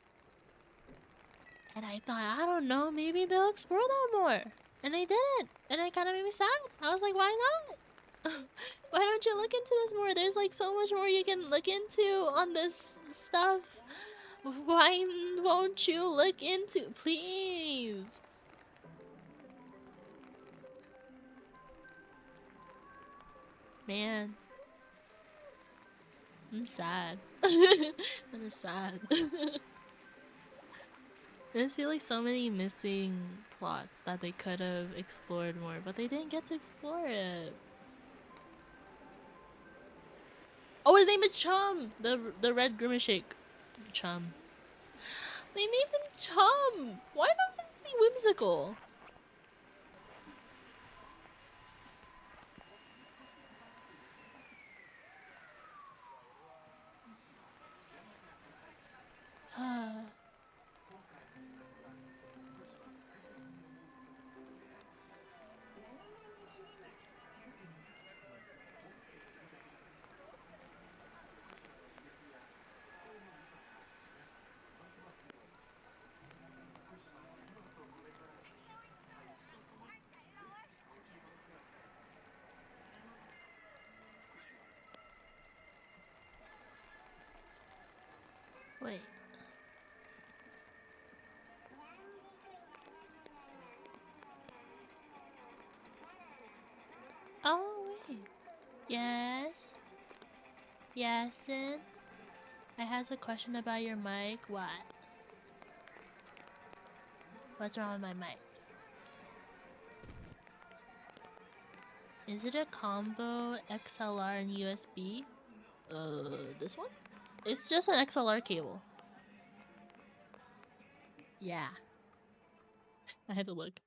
And I thought, I don't know, maybe they'll explore that more. And they didn't. And it kind of made me sad. I was like, why not? Why don't you look into this more? There's like so much more you can look into on this stuff. Why won't you look into? Please. Man. I'm sad. I'm sad. I just feel like so many missing plots that they could have explored more, but they didn't get to explore it. Oh, his name is Chum! The red grimace shake. Chum. They named him Chum! Why not be whimsical? Wait. Oh, wait. Yes? Yasin? I has a question about your mic. What? What's wrong with my mic? Is it a combo XLR and USB? This one? It's just an XLR cable. Yeah. I had to look.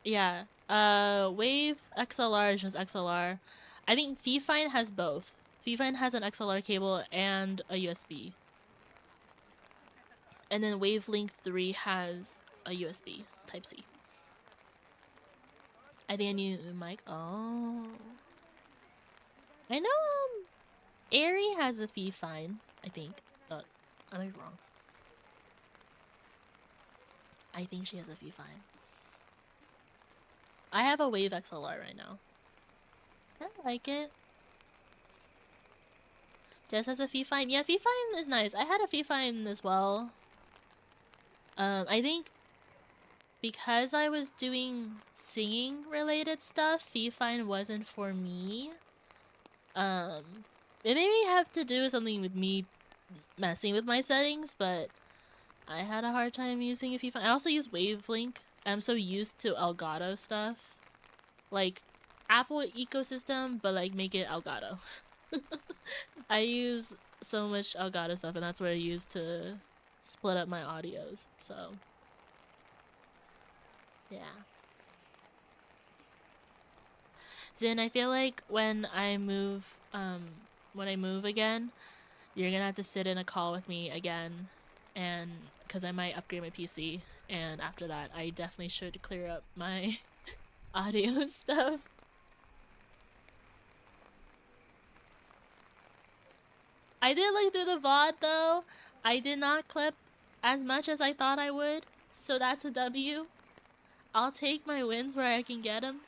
Yeah. Wave XLR is just XLR. I think Fifine has both. Fifine has an XLR cable and a USB. And then Wavelink 3 has a USB Type-C. I think I need a mic. Oh. I know, Aerie has a Fifine, I think. I might be wrong. I think she has a Fifine. I have a Wave XLR right now. I like it. Jess has a Fifine. Yeah, Fifine is nice. I had a Fifine as well. I think because I was doing singing related stuff, Fifine wasn't for me. It maybe have to do with something with me messing with my settings, but I had a hard time using Fifine. I also use Wavelink. I'm so used to Elgato stuff. Like, Apple ecosystem, but like make it Elgato. I use so much Elgato stuff, and that's what I use to split up my audios, so yeah. Zin, I feel like when I move again, you're gonna have to sit in a call with me again, and because I might upgrade my PC, and after that, I definitely should clear up my audio stuff. I did look through the VOD though. I did not clip as much as I thought I would, so that's a W. I'll take my wins where I can get them.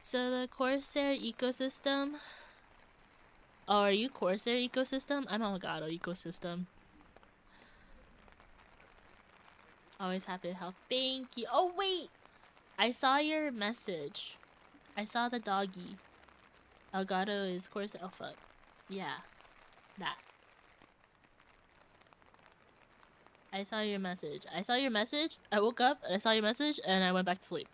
So the Corsair ecosystem. Oh, are you Corsair ecosystem? I'm Elgato ecosystem. Always happy to help. Thank you. Oh, wait! I saw your message. I saw the doggy. Elgato is Corsair. Oh, fuck. Yeah. That. I saw your message. I woke up, and I saw your message, and I went back to sleep.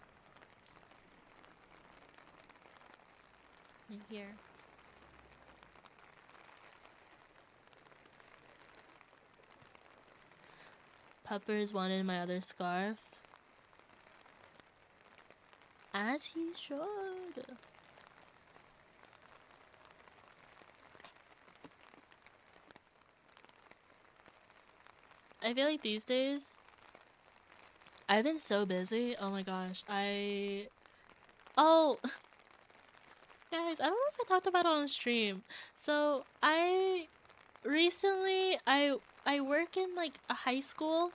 In here. Puppers wanted my other scarf. As he should. I feel like these days, I've been so busy. Oh my gosh. Oh! Guys, I don't know if I talked about it on stream. So, recently, I work in, like, a high school.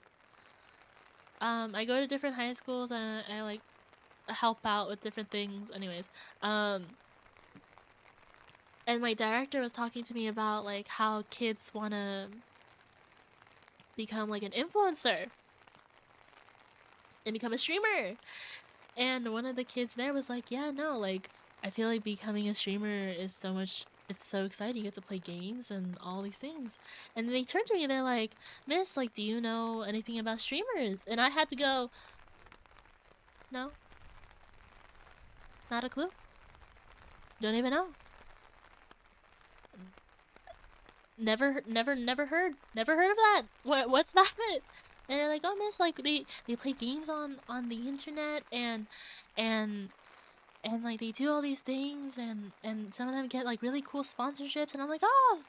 I go to different high schools and I like, help out with different things. Anyways, and my director was talking to me about, like, how kids wanna become, like, an influencer. And become a streamer. And one of the kids there was like, yeah, no, like, I feel like becoming a streamer is so much, it's so exciting. You get to play games and all these things. And then they turned to me and they're like, Miss, like, do you know anything about streamers? And I had to go, no. Not a clue. Don't even know. Never heard. Never heard of that. What's that? And they're like, oh, Miss, like, they play games on the internet and like, they do all these things, and some of them get, like, really cool sponsorships, and I'm like, oh,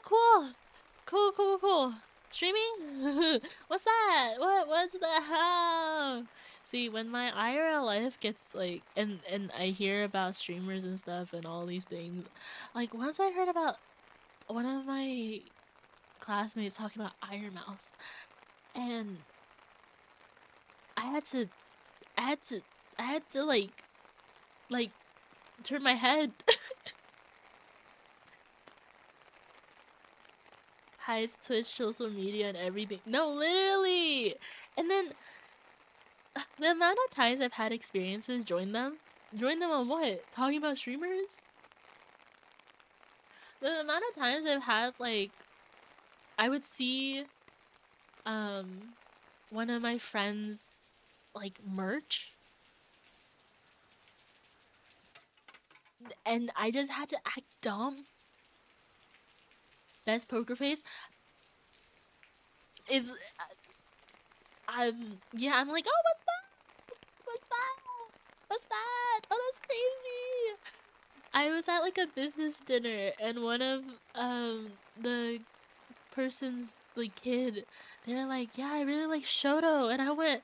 cool. Streaming? What's that? What's that? Oh. See, when my IRL life gets, like, and I hear about streamers and stuff and all these things, like, once I heard about one of my classmates talking about Iron Mouse, and I had to like turn my head. Hides Twitch, social media, and everything. No, literally. And then the amount of times I've had experiences join them on what? Talking about streamers? The amount of times I've had, like, I would see one of my friends, like, merch, and I just had to act dumb. Best poker face is yeah, I'm like, oh, what's that? Oh, that's crazy. I was at, like, a business dinner, and one of the person's, like, kid, they were like, yeah, I really like Shoto, and I went,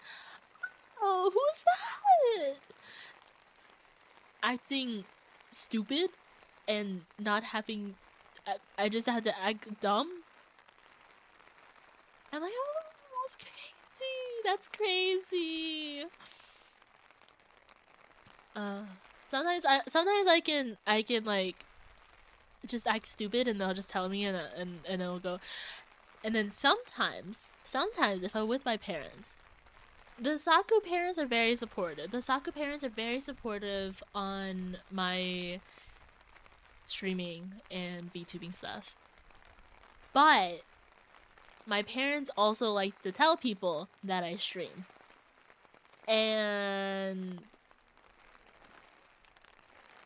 oh, who's that? Acting stupid and not having, I just had to act dumb. I'm like, oh, that's crazy. Sometimes I can like just act stupid, and they'll just tell me, and it'll go. And then sometimes sometimes if I'm with my parents, the Saku parents are very supportive. The Saku parents are very supportive on my streaming and VTubing stuff. But my parents also like to tell people that I stream. And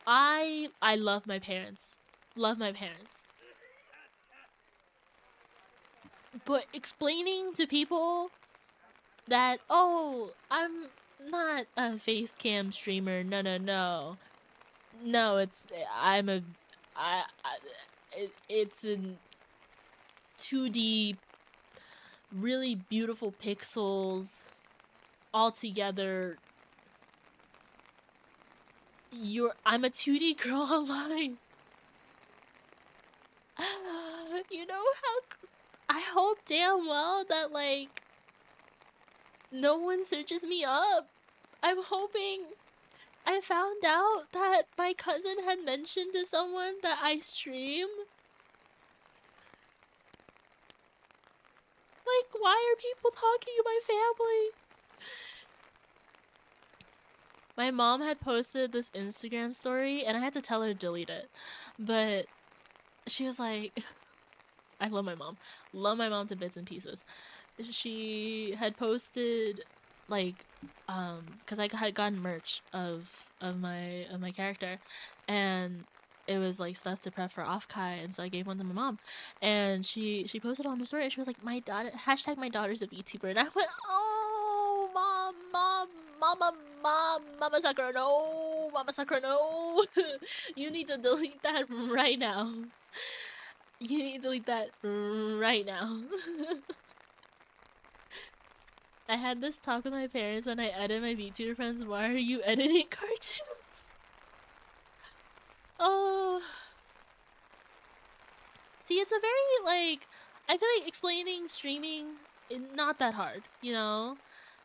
I love my parents. Love my parents. But explaining to people that, oh, I'm not a face cam streamer. No, it's it's in 2D, really beautiful pixels all together. I'm a 2D girl online. You know how I hope damn well that like no one searches me up. I'm hoping. I found out that my cousin had mentioned to someone that I stream. Like, why are people talking to my family? My mom had posted this Instagram story and I had to tell her to delete it. But she was like, I love my mom. Love my mom to bits and pieces. She had posted like because I had gotten merch of my character, and it was like stuff to prep for 𝐓𝐡𝐚𝐧𝐤, and so I gave one to my mom, and she posted on her story and she was like, my daughter hashtag my daughter's a VTuber, and I went, oh mama Sakura, no, mama Sakura, no. You need to delete that right now. You need to delete that right now. I had this talk with my parents when I edit my VTuber friends. Why are you editing cartoons? Oh. See, it's a very, like, I feel like explaining streaming is not that hard, you know?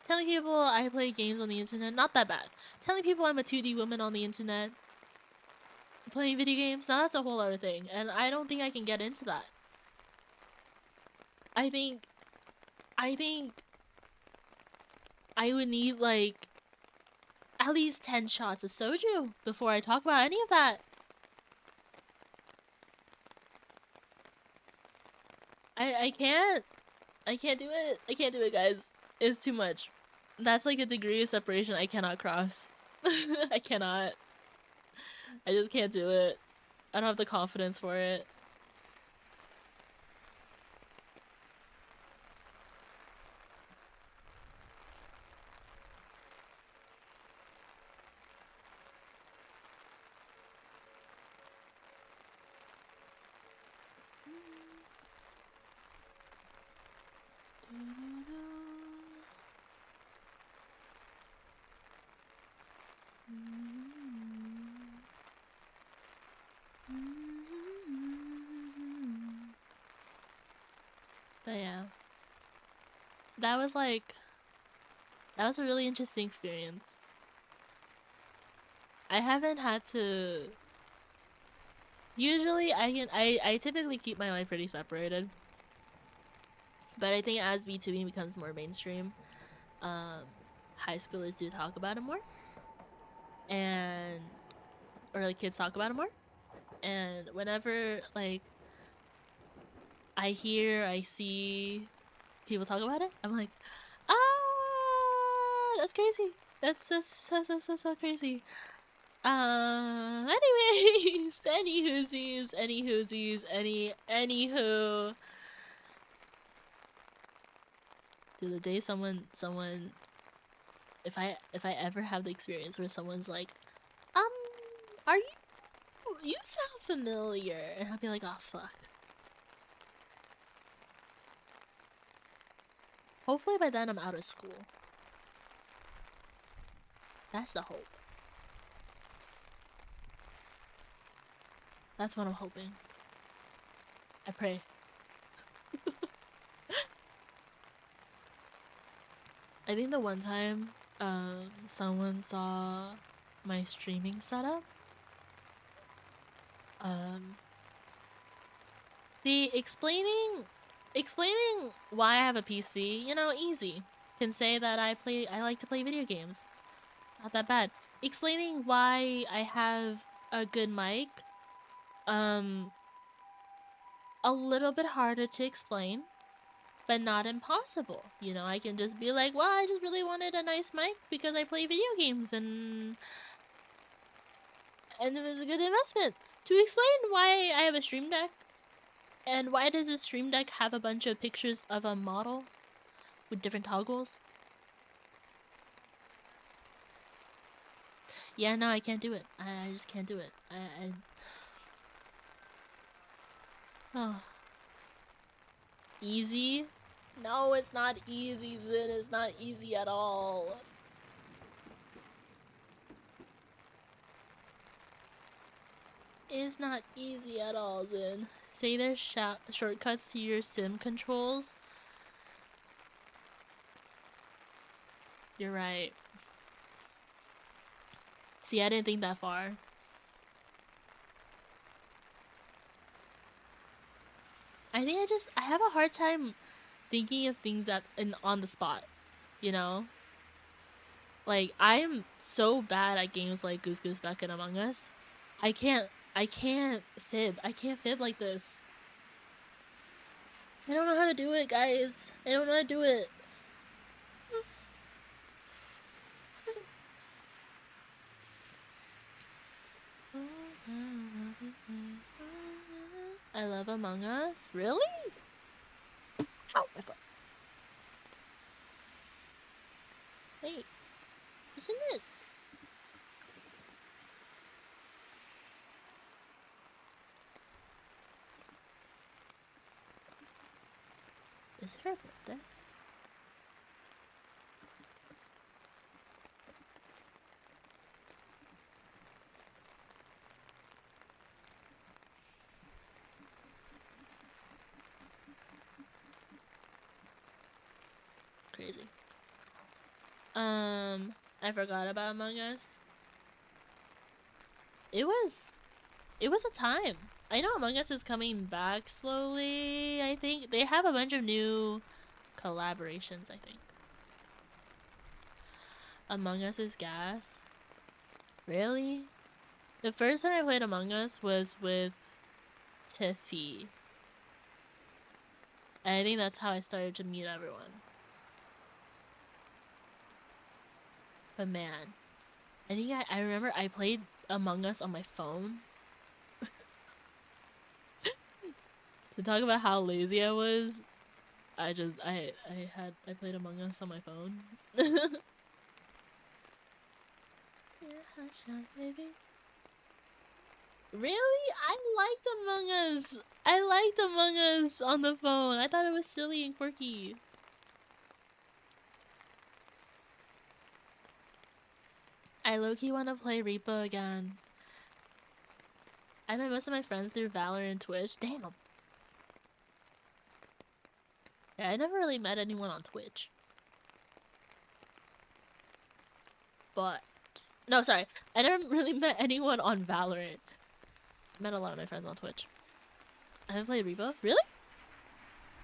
Telling people I play games on the internet, not that bad. Telling people I'm a 2D woman on the internet, playing video games, now that's a whole other thing. And I don't think I can get into that. I think I would need, like, at least 10 shots of soju before I talk about any of that. I can't do it. I can't do it, guys. It's too much. That's like a degree of separation I cannot cross. I cannot. I just can't do it. I don't have the confidence for it. But yeah. That was a really interesting experience. I haven't had to... Usually I typically keep my life pretty separated. But I think as VTubing becomes more mainstream, high schoolers do talk about it more. And... Or like kids talk about it more. And whenever like I see people talk about it, I'm like, ah, that's crazy. That's so crazy. Anyways, anywho. Dude, the day someone, if I ever have the experience where someone's like, are you sound familiar, and I'll be like, oh fuck. Hopefully by then I'm out of school. That's the hope. That's what I'm hoping. I pray. I think the one time someone saw my streaming setup, see, explaining explaining why I have a PC, you know, easy. Can say that I like to play video games. Not that bad. Explaining why I have a good mic, a little bit harder to explain, but not impossible. You know, I can just be like, well, I just really wanted a nice mic because I play video games and it was a good investment. To explain why I have a Stream Deck, and why does this Stream Deck have a bunch of pictures of a model with different toggles? Yeah, no, I can't do it. I just can't do it. Oh. Easy? No, it's not easy, Zin. It's not easy at all. It's not easy at all, Zin. Say there's shortcuts to your sim controls. You're right. See, I didn't think that far. I think I have a hard time thinking of things on the spot, you know? Like, I am so bad at games like Goose Goose Duck and Among Us. I can't fib. I can't fib like this. I don't know how to do it, guys. I don't know how to do it. I love Among Us? Really? Ow, my foot. Wait, isn't it? Is it her birthday? Crazy. I forgot about Among Us. It was a time. I know Among Us is coming back slowly, I think. They have a bunch of new collaborations, I think. Among Us is gas. Really? The first time I played Among Us was with Tiffy. And I think that's how I started to meet everyone. But man, I think I remember I played Among Us on my phone. To talk about how lazy I was, I played Among Us on my phone. Yeah, baby. Really? I liked Among Us. I liked Among Us on the phone. I thought it was silly and quirky. I low-key want to play Reapo again. I met most of my friends through Valorant and Twitch. Damn. Yeah, I never really met anyone on Twitch. But... No, sorry. I never really met anyone on Valorant. I met a lot of my friends on Twitch. I haven't played Reapo? Really?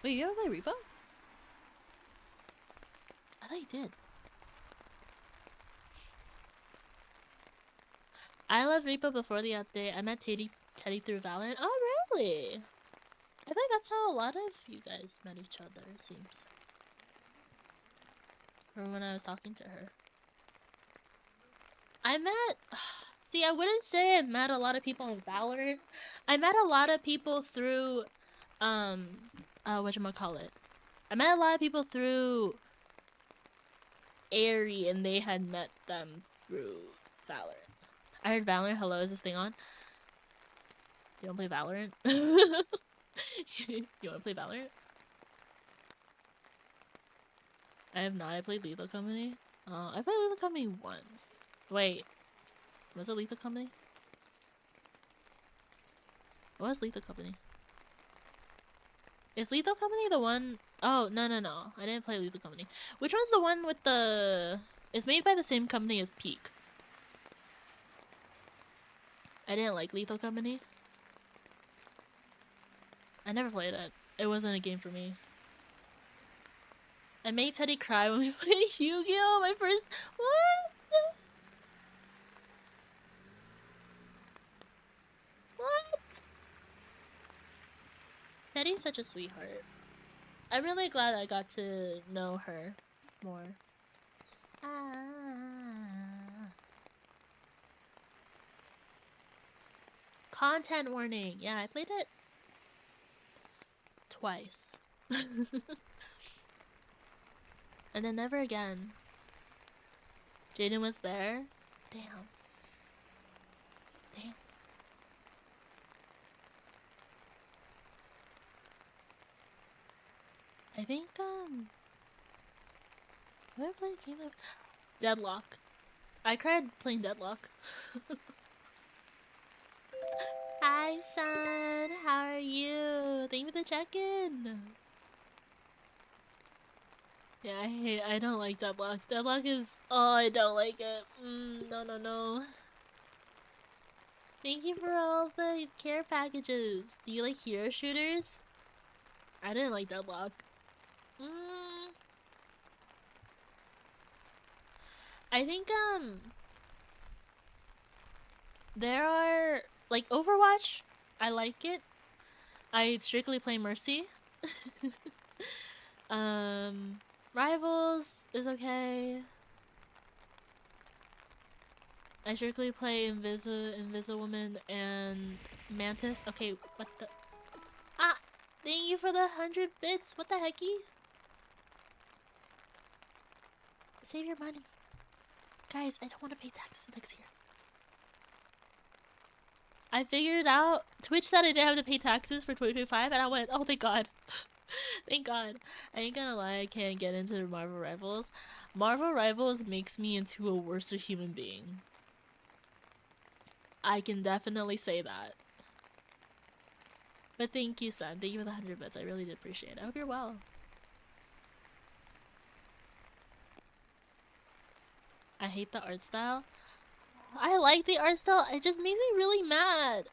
Wait, you haven't played Reapo? I thought you did. I loved Reapo before the update. I met Teddy through Valorant. Oh, really? I think that's how a lot of you guys met each other, it seems. From when I was talking to her. I met... See, I wouldn't say I met a lot of people on Valorant. I met a lot of people through... whatchamacallit. I met a lot of people through... Airy, and they had met them through Valorant. I heard Valorant. Hello, is this thing on? You don't play Valorant? You wanna play Valorant? I have not. I played Lethal Company. I played Lethal Company once. Wait. Was it Lethal Company? What was Lethal Company? Is Lethal Company the one... Oh, no. I didn't play Lethal Company. Which one's the one with the... It's made by the same company as Peak. I didn't like Lethal Company. I never played it. It wasn't a game for me. I made Teddy cry when we played Yu-Gi-Oh! My first... What? What? Teddy's such a sweetheart. I'm really glad I got to know her more. Content warning. Yeah, I played it twice. And then never again. Jaden was there. Damn. Damn. I think, what did I play a game of? Deadlock. I cried playing Deadlock. Hi, son. How are you? Thank you for the check-in. Yeah, I don't like Deadlock. Deadlock is... Oh, I don't like it. No, no, no. Thank you for all the care packages. Do you like hero shooters? I didn't like Deadlock. I think, there are... Like, Overwatch, I like it. I strictly play Mercy. Rivals is okay. I strictly play Invisiwoman and Mantis. Okay, what the... Ah! Thank you for the 100 bits! What the hecky? Save your money. Guys, I don't want to pay taxes next year. I figured it out. Twitch said I didn't have to pay taxes for 2025, and I went, oh, thank God. Thank God. I ain't gonna lie, I can't get into Marvel Rivals. Marvel Rivals makes me into a worse human being. I can definitely say that. But thank you, son. Thank you for the 100 bits. I really did appreciate it. I hope you're well. I hate the art style. I like the art style. It just makes me really mad.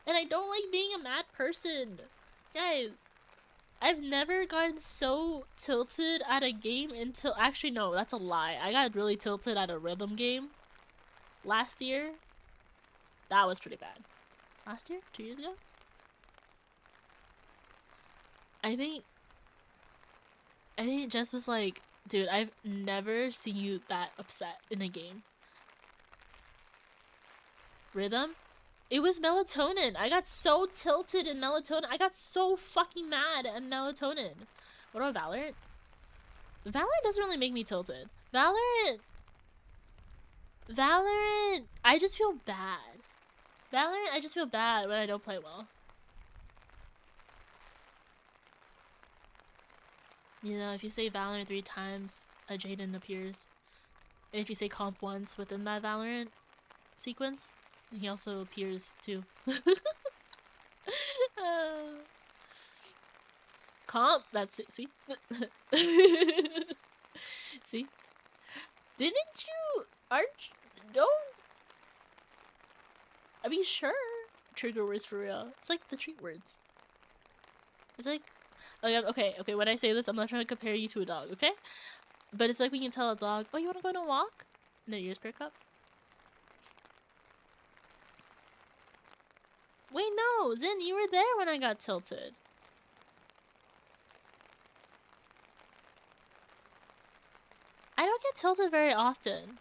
And I don't like being a mad person. Guys, I've never gotten so tilted at a game until... Actually, no, that's a lie. I got really tilted at a rhythm game last year. That was pretty bad. Last year? 2 years ago? I think Jess was like, dude, I've never seen you that upset in a game. Rhythm? It was Melatonin. I got so tilted in Melatonin. I got so fucking mad at Melatonin. What about Valorant? Valorant doesn't really make me tilted. Valorant, I just feel bad. Valorant, I just feel bad when I don't play well. You know, if you say Valorant 3 times, a Jaden appears. And if you say comp once within that Valorant sequence, he also appears too. Comp, that's it, see? See? Didn't you, Arch? Don't. I mean, sure. Trigger words for real. It's like the treat words. It's like okay, when I say this, I'm not trying to compare you to a dog, okay? But it's like when you tell a dog, oh, you want to go on a walk? And their ears perk up. Wait, no! Zin, you were there when I got tilted. I don't get tilted very often.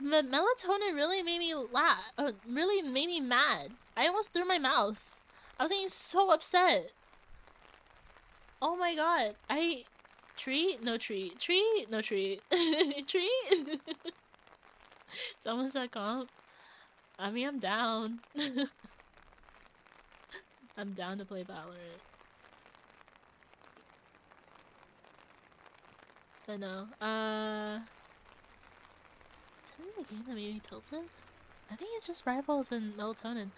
But Melatonin really made me laugh. Really made me mad. I almost threw my mouse. I was getting so upset. Oh my god. Treat? No treat. Treat? No treat. Treat? Someone said comp. I mean, I'm down. I'm down to play Valorant. But no. Is there a game that made me tilted? I think it's just Rivals and Melatonin.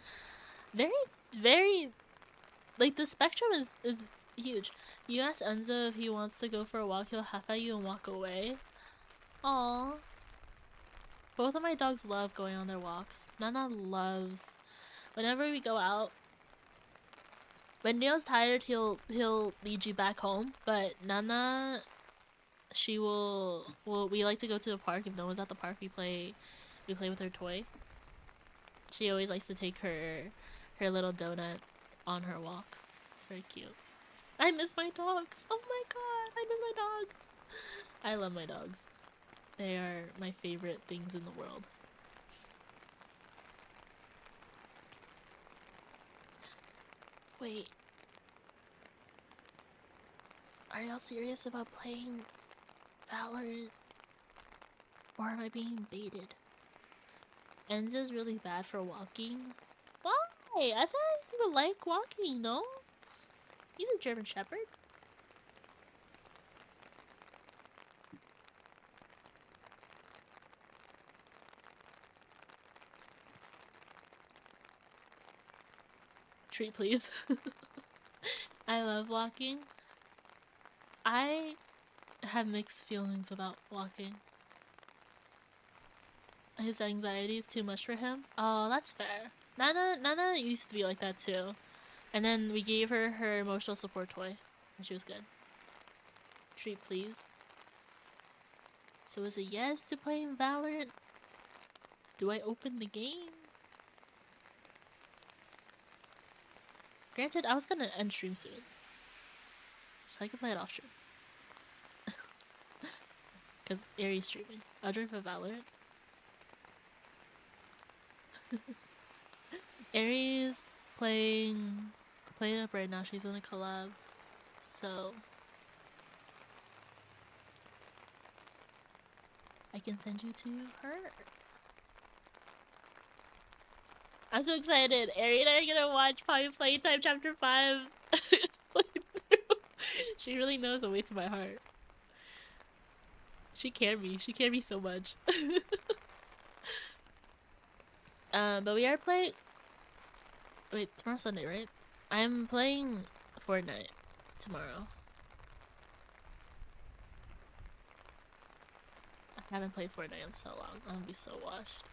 Very, very... Like, the spectrum is huge. You ask Enzo if he wants to go for a walk, he'll huff at you and walk away. Aww. Both of my dogs love going on their walks. Nana loves... Whenever we go out, When Neo's tired, he'll lead you back home. But Nana, she will. Well, we like to go to the park. If no one's at the park, we play with her toy. She always likes to take her little donut on her walks. It's very cute. I miss my dogs. Oh my god, I miss my dogs. I love my dogs. They are my favorite things in the world. Wait. Are y'all serious about playing Valorant? Or am I being baited? Enza's really bad for walking. Why? I thought he would like walking, no? He's a German Shepherd. Treat, please. I love walking. I have mixed feelings about walking. His anxiety is too much for him. Oh, that's fair. Nana used to be like that too. And then we gave her her emotional support toy. And she was good. Treat, please. So is it yes to playing Valorant? Do I open the game? Granted, I was gonna end stream soon. So I can play it off stream. Because Aries streaming. I'll join for Valorant. Aries playing it up right now. She's on a collab. So I can send you to her. I'm so excited. Ari and I are gonna watch probably Playtime Chapter 5. She really knows the way to my heart. She carried me. She carried me so much. But we are playing. Wait, tomorrow's Sunday, right? I'm playing Fortnite tomorrow. I haven't played Fortnite in so long. I'm gonna be so washed.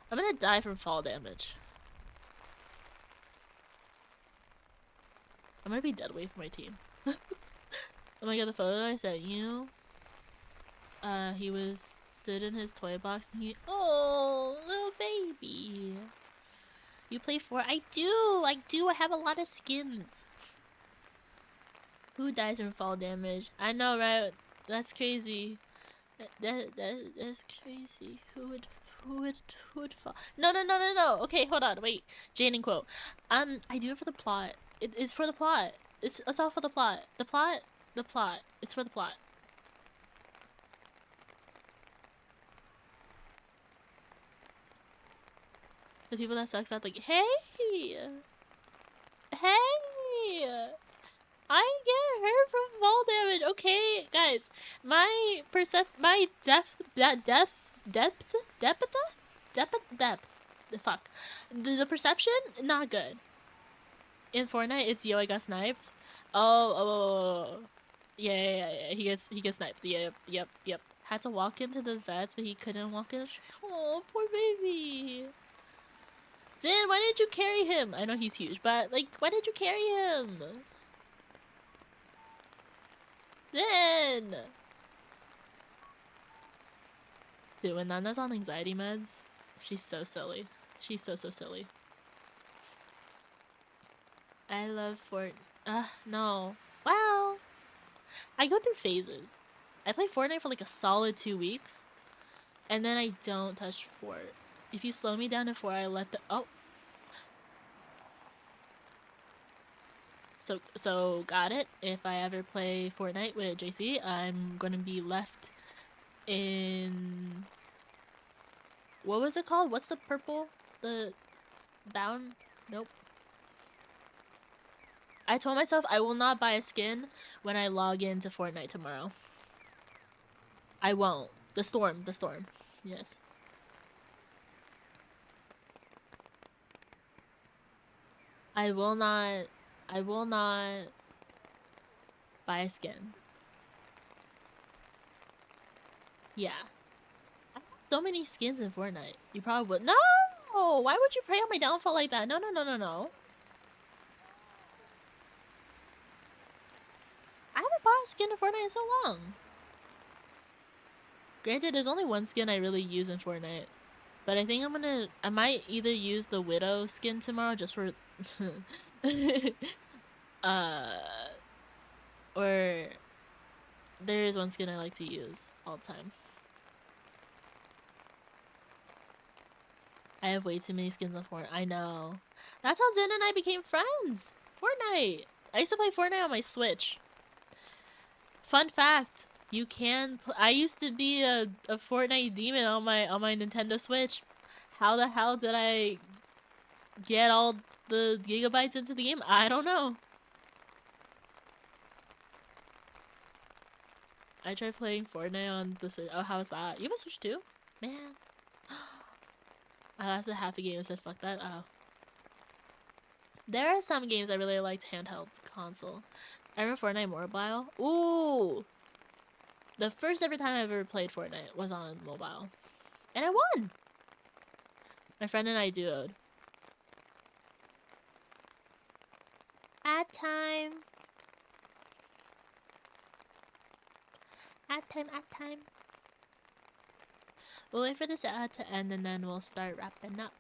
I'm gonna die from fall damage. I'm gonna be dead weight for my team. Oh my god, the photo I sent you. He was stood in his toy box and he— oh, little baby. You play I do. I have a lot of skins. Who dies from fall damage? I know, right? That's crazy. That's crazy. Who would fall? No. Okay, hold on. Wait. Jane and quote. I do it for the plot. It's for the plot. It's all for the plot. The plot. It's for the plot. The people that sucks at like, hey, I get hurt from fall damage. Okay, guys, my depth. The fuck, the perception not good. In Fortnite, it's yo, I got sniped. Oh. Yeah. He gets sniped. Yep. Had to walk into the vets, but he couldn't walk in. Oh, poor baby. Zin, why didn't you carry him? I know he's huge, but like, why did you carry him? Zin! Dude, when Nana's on anxiety meds, she's so silly. She's so silly. I love no. Well, I go through phases. I play Fortnite for like a solid 2 weeks, and then I don't touch Fort. If you slow me down to 4, I let the— oh. So got it. If I ever play Fortnite with JC, I'm gonna be left in— what was it called? What's the purple? The bound? Nope. I told myself I will not buy a skin when I log into Fortnite tomorrow. I won't. The storm. Yes. I will not buy a skin. Yeah. I have so many skins in Fortnite. You probably would— no! Why would you pray on my downfall like that? No. bought a skin in Fortnite in so long. Granted, there's only one skin I really use in Fortnite. But I think I might either use the Widow skin tomorrow just for, or there is one skin I like to use all the time. I have way too many skins on Fortnite. I know. That's how Zen and I became friends. Fortnite. I used to play Fortnite on my Switch. Fun fact. You can. I used to be a Fortnite demon on my Nintendo Switch. How the hell did I get all the gigabytes into the game? I don't know. I tried playing Fortnite on the Switch. Oh, how's that? You have a Switch too? Man. I lasted half a game and said fuck that. Oh. There are some games I really liked handheld console. I remember Fortnite Mobile. Ooh! The first ever time I ever played Fortnite was on mobile. And I won! My friend and I duoed. Ad time! Ad time, ad time. We'll wait for this ad to end and then we'll start wrapping up.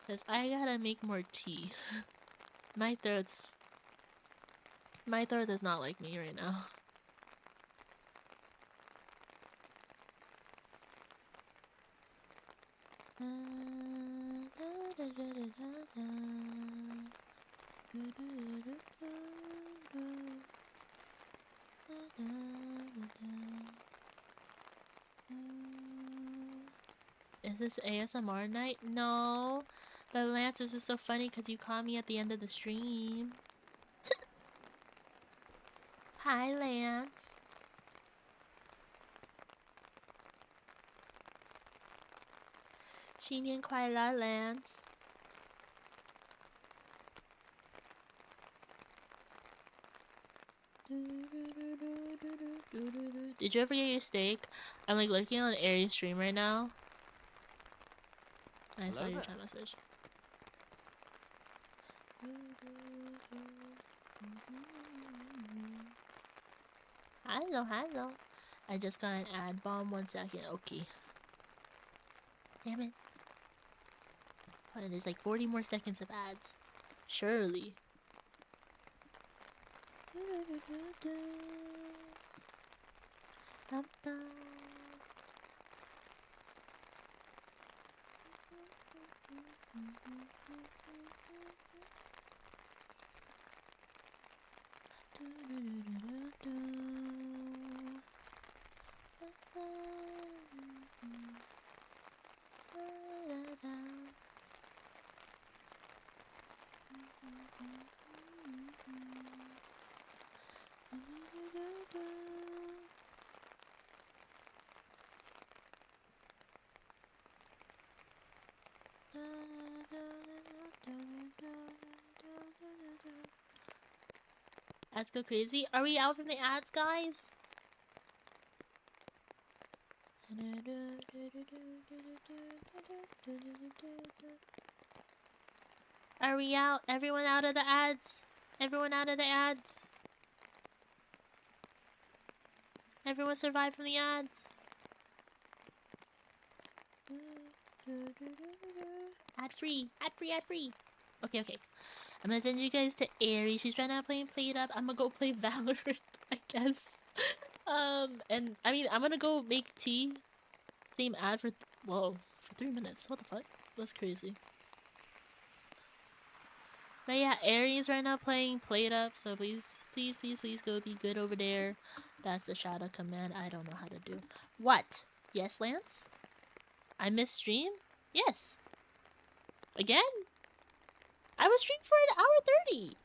Because I gotta make more tea. My throat does not like me right now. Is this ASMR night? No. But Lance, this is so funny because you caught me at the end of the stream. Hi, Lance. Xi nian kuai le, Lance. Did you ever get your steak? I'm like lurking on Aries stream right now. I saw your chat message. Hello, hello. I just got an ad bomb. 1 second. Okay. Damn it. Hold on, there's like 40 more seconds of ads. Surely. Ads go crazy. Are we out from the ads, guys? Are we out? Everyone out of the ads? Everyone out of the ads? Everyone survived from the ads? Ad free, ad free, ad free. Okay, okay. I'm gonna send you guys to Aries. She's right now playing Played Up. I'm gonna go play Valorant, I guess. And I mean, I'm gonna go make tea. Same ad for whoa, for 3 minutes. What the fuck? That's crazy. But yeah, Aries right now playing Played Up. So please, please, please, please go be good over there. That's the shout out command I don't know how to do. What? Yes, Lance? I missed stream? Yes. Again? I was streaming for 1 hour 30.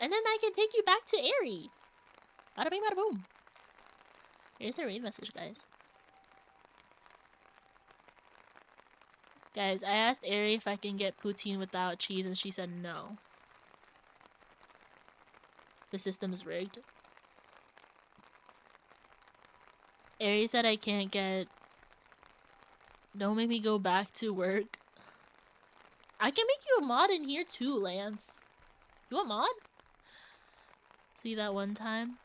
And then I can take you back to Airy. Bada bing, bada boom. Here's a raid message, guys. Guys, I asked Airy if I can get poutine without cheese, and she said no. The system is rigged. Airy said I can't get... Don't make me go back to work I can make you a mod in here too, Lance. You want mod? See that one time?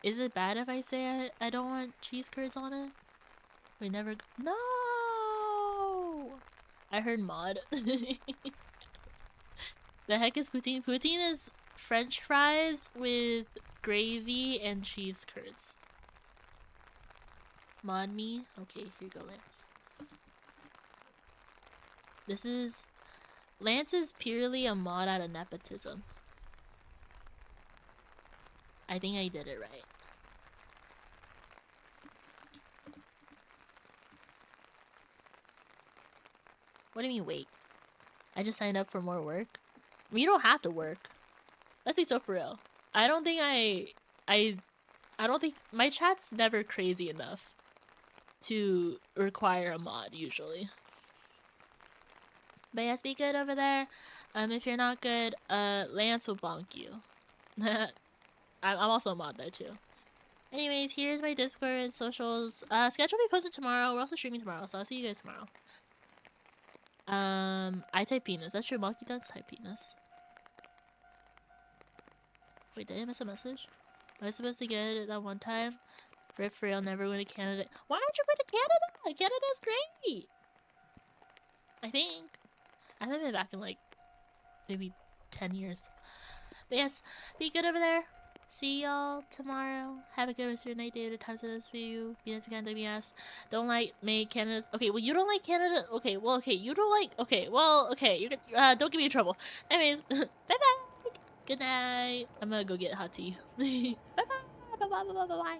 Is it bad if I say I don't want cheese curds on it? We never. No! I heard mod. The heck is poutine? Poutine is French fries with gravy and cheese curds. Mod me? Okay, here you go, Lance. This is... Lance is purely a mod out of nepotism. I think I did it right. What do you mean, wait? I just signed up for more work? I mean, you don't have to work. Let's be so for real. I don't think I don't think... My chat's never crazy enough to require a mod, usually. But yes, be good over there. If you're not good, Lance will bonk you. I'm also a mod there too. Anyways, here's my Discord and socials. Schedule will be posted tomorrow. We're also streaming tomorrow, so I'll see you guys tomorrow. I type penis. That's true. Monkey does type penis. Wait, did I miss a message? Am I supposed to get it that one time? Rip for real, never win to Canada. Why aren't you going to Canada? Canada's great! I think. I haven't been back in like maybe 10 years. But yes, be good over there. See y'all tomorrow. Have a good rest of your night, day, or time it is for you. Be nice to Canada, yes. Don't like make Canada's. Okay, well, you don't like Canada. Okay, well, okay, you don't like. Okay, well, okay, you can. Don't get me in trouble. Anyways, bye bye. Good night. I'm gonna go get hot tea. Bye bye. Bye bye. Bye bye. Bye bye.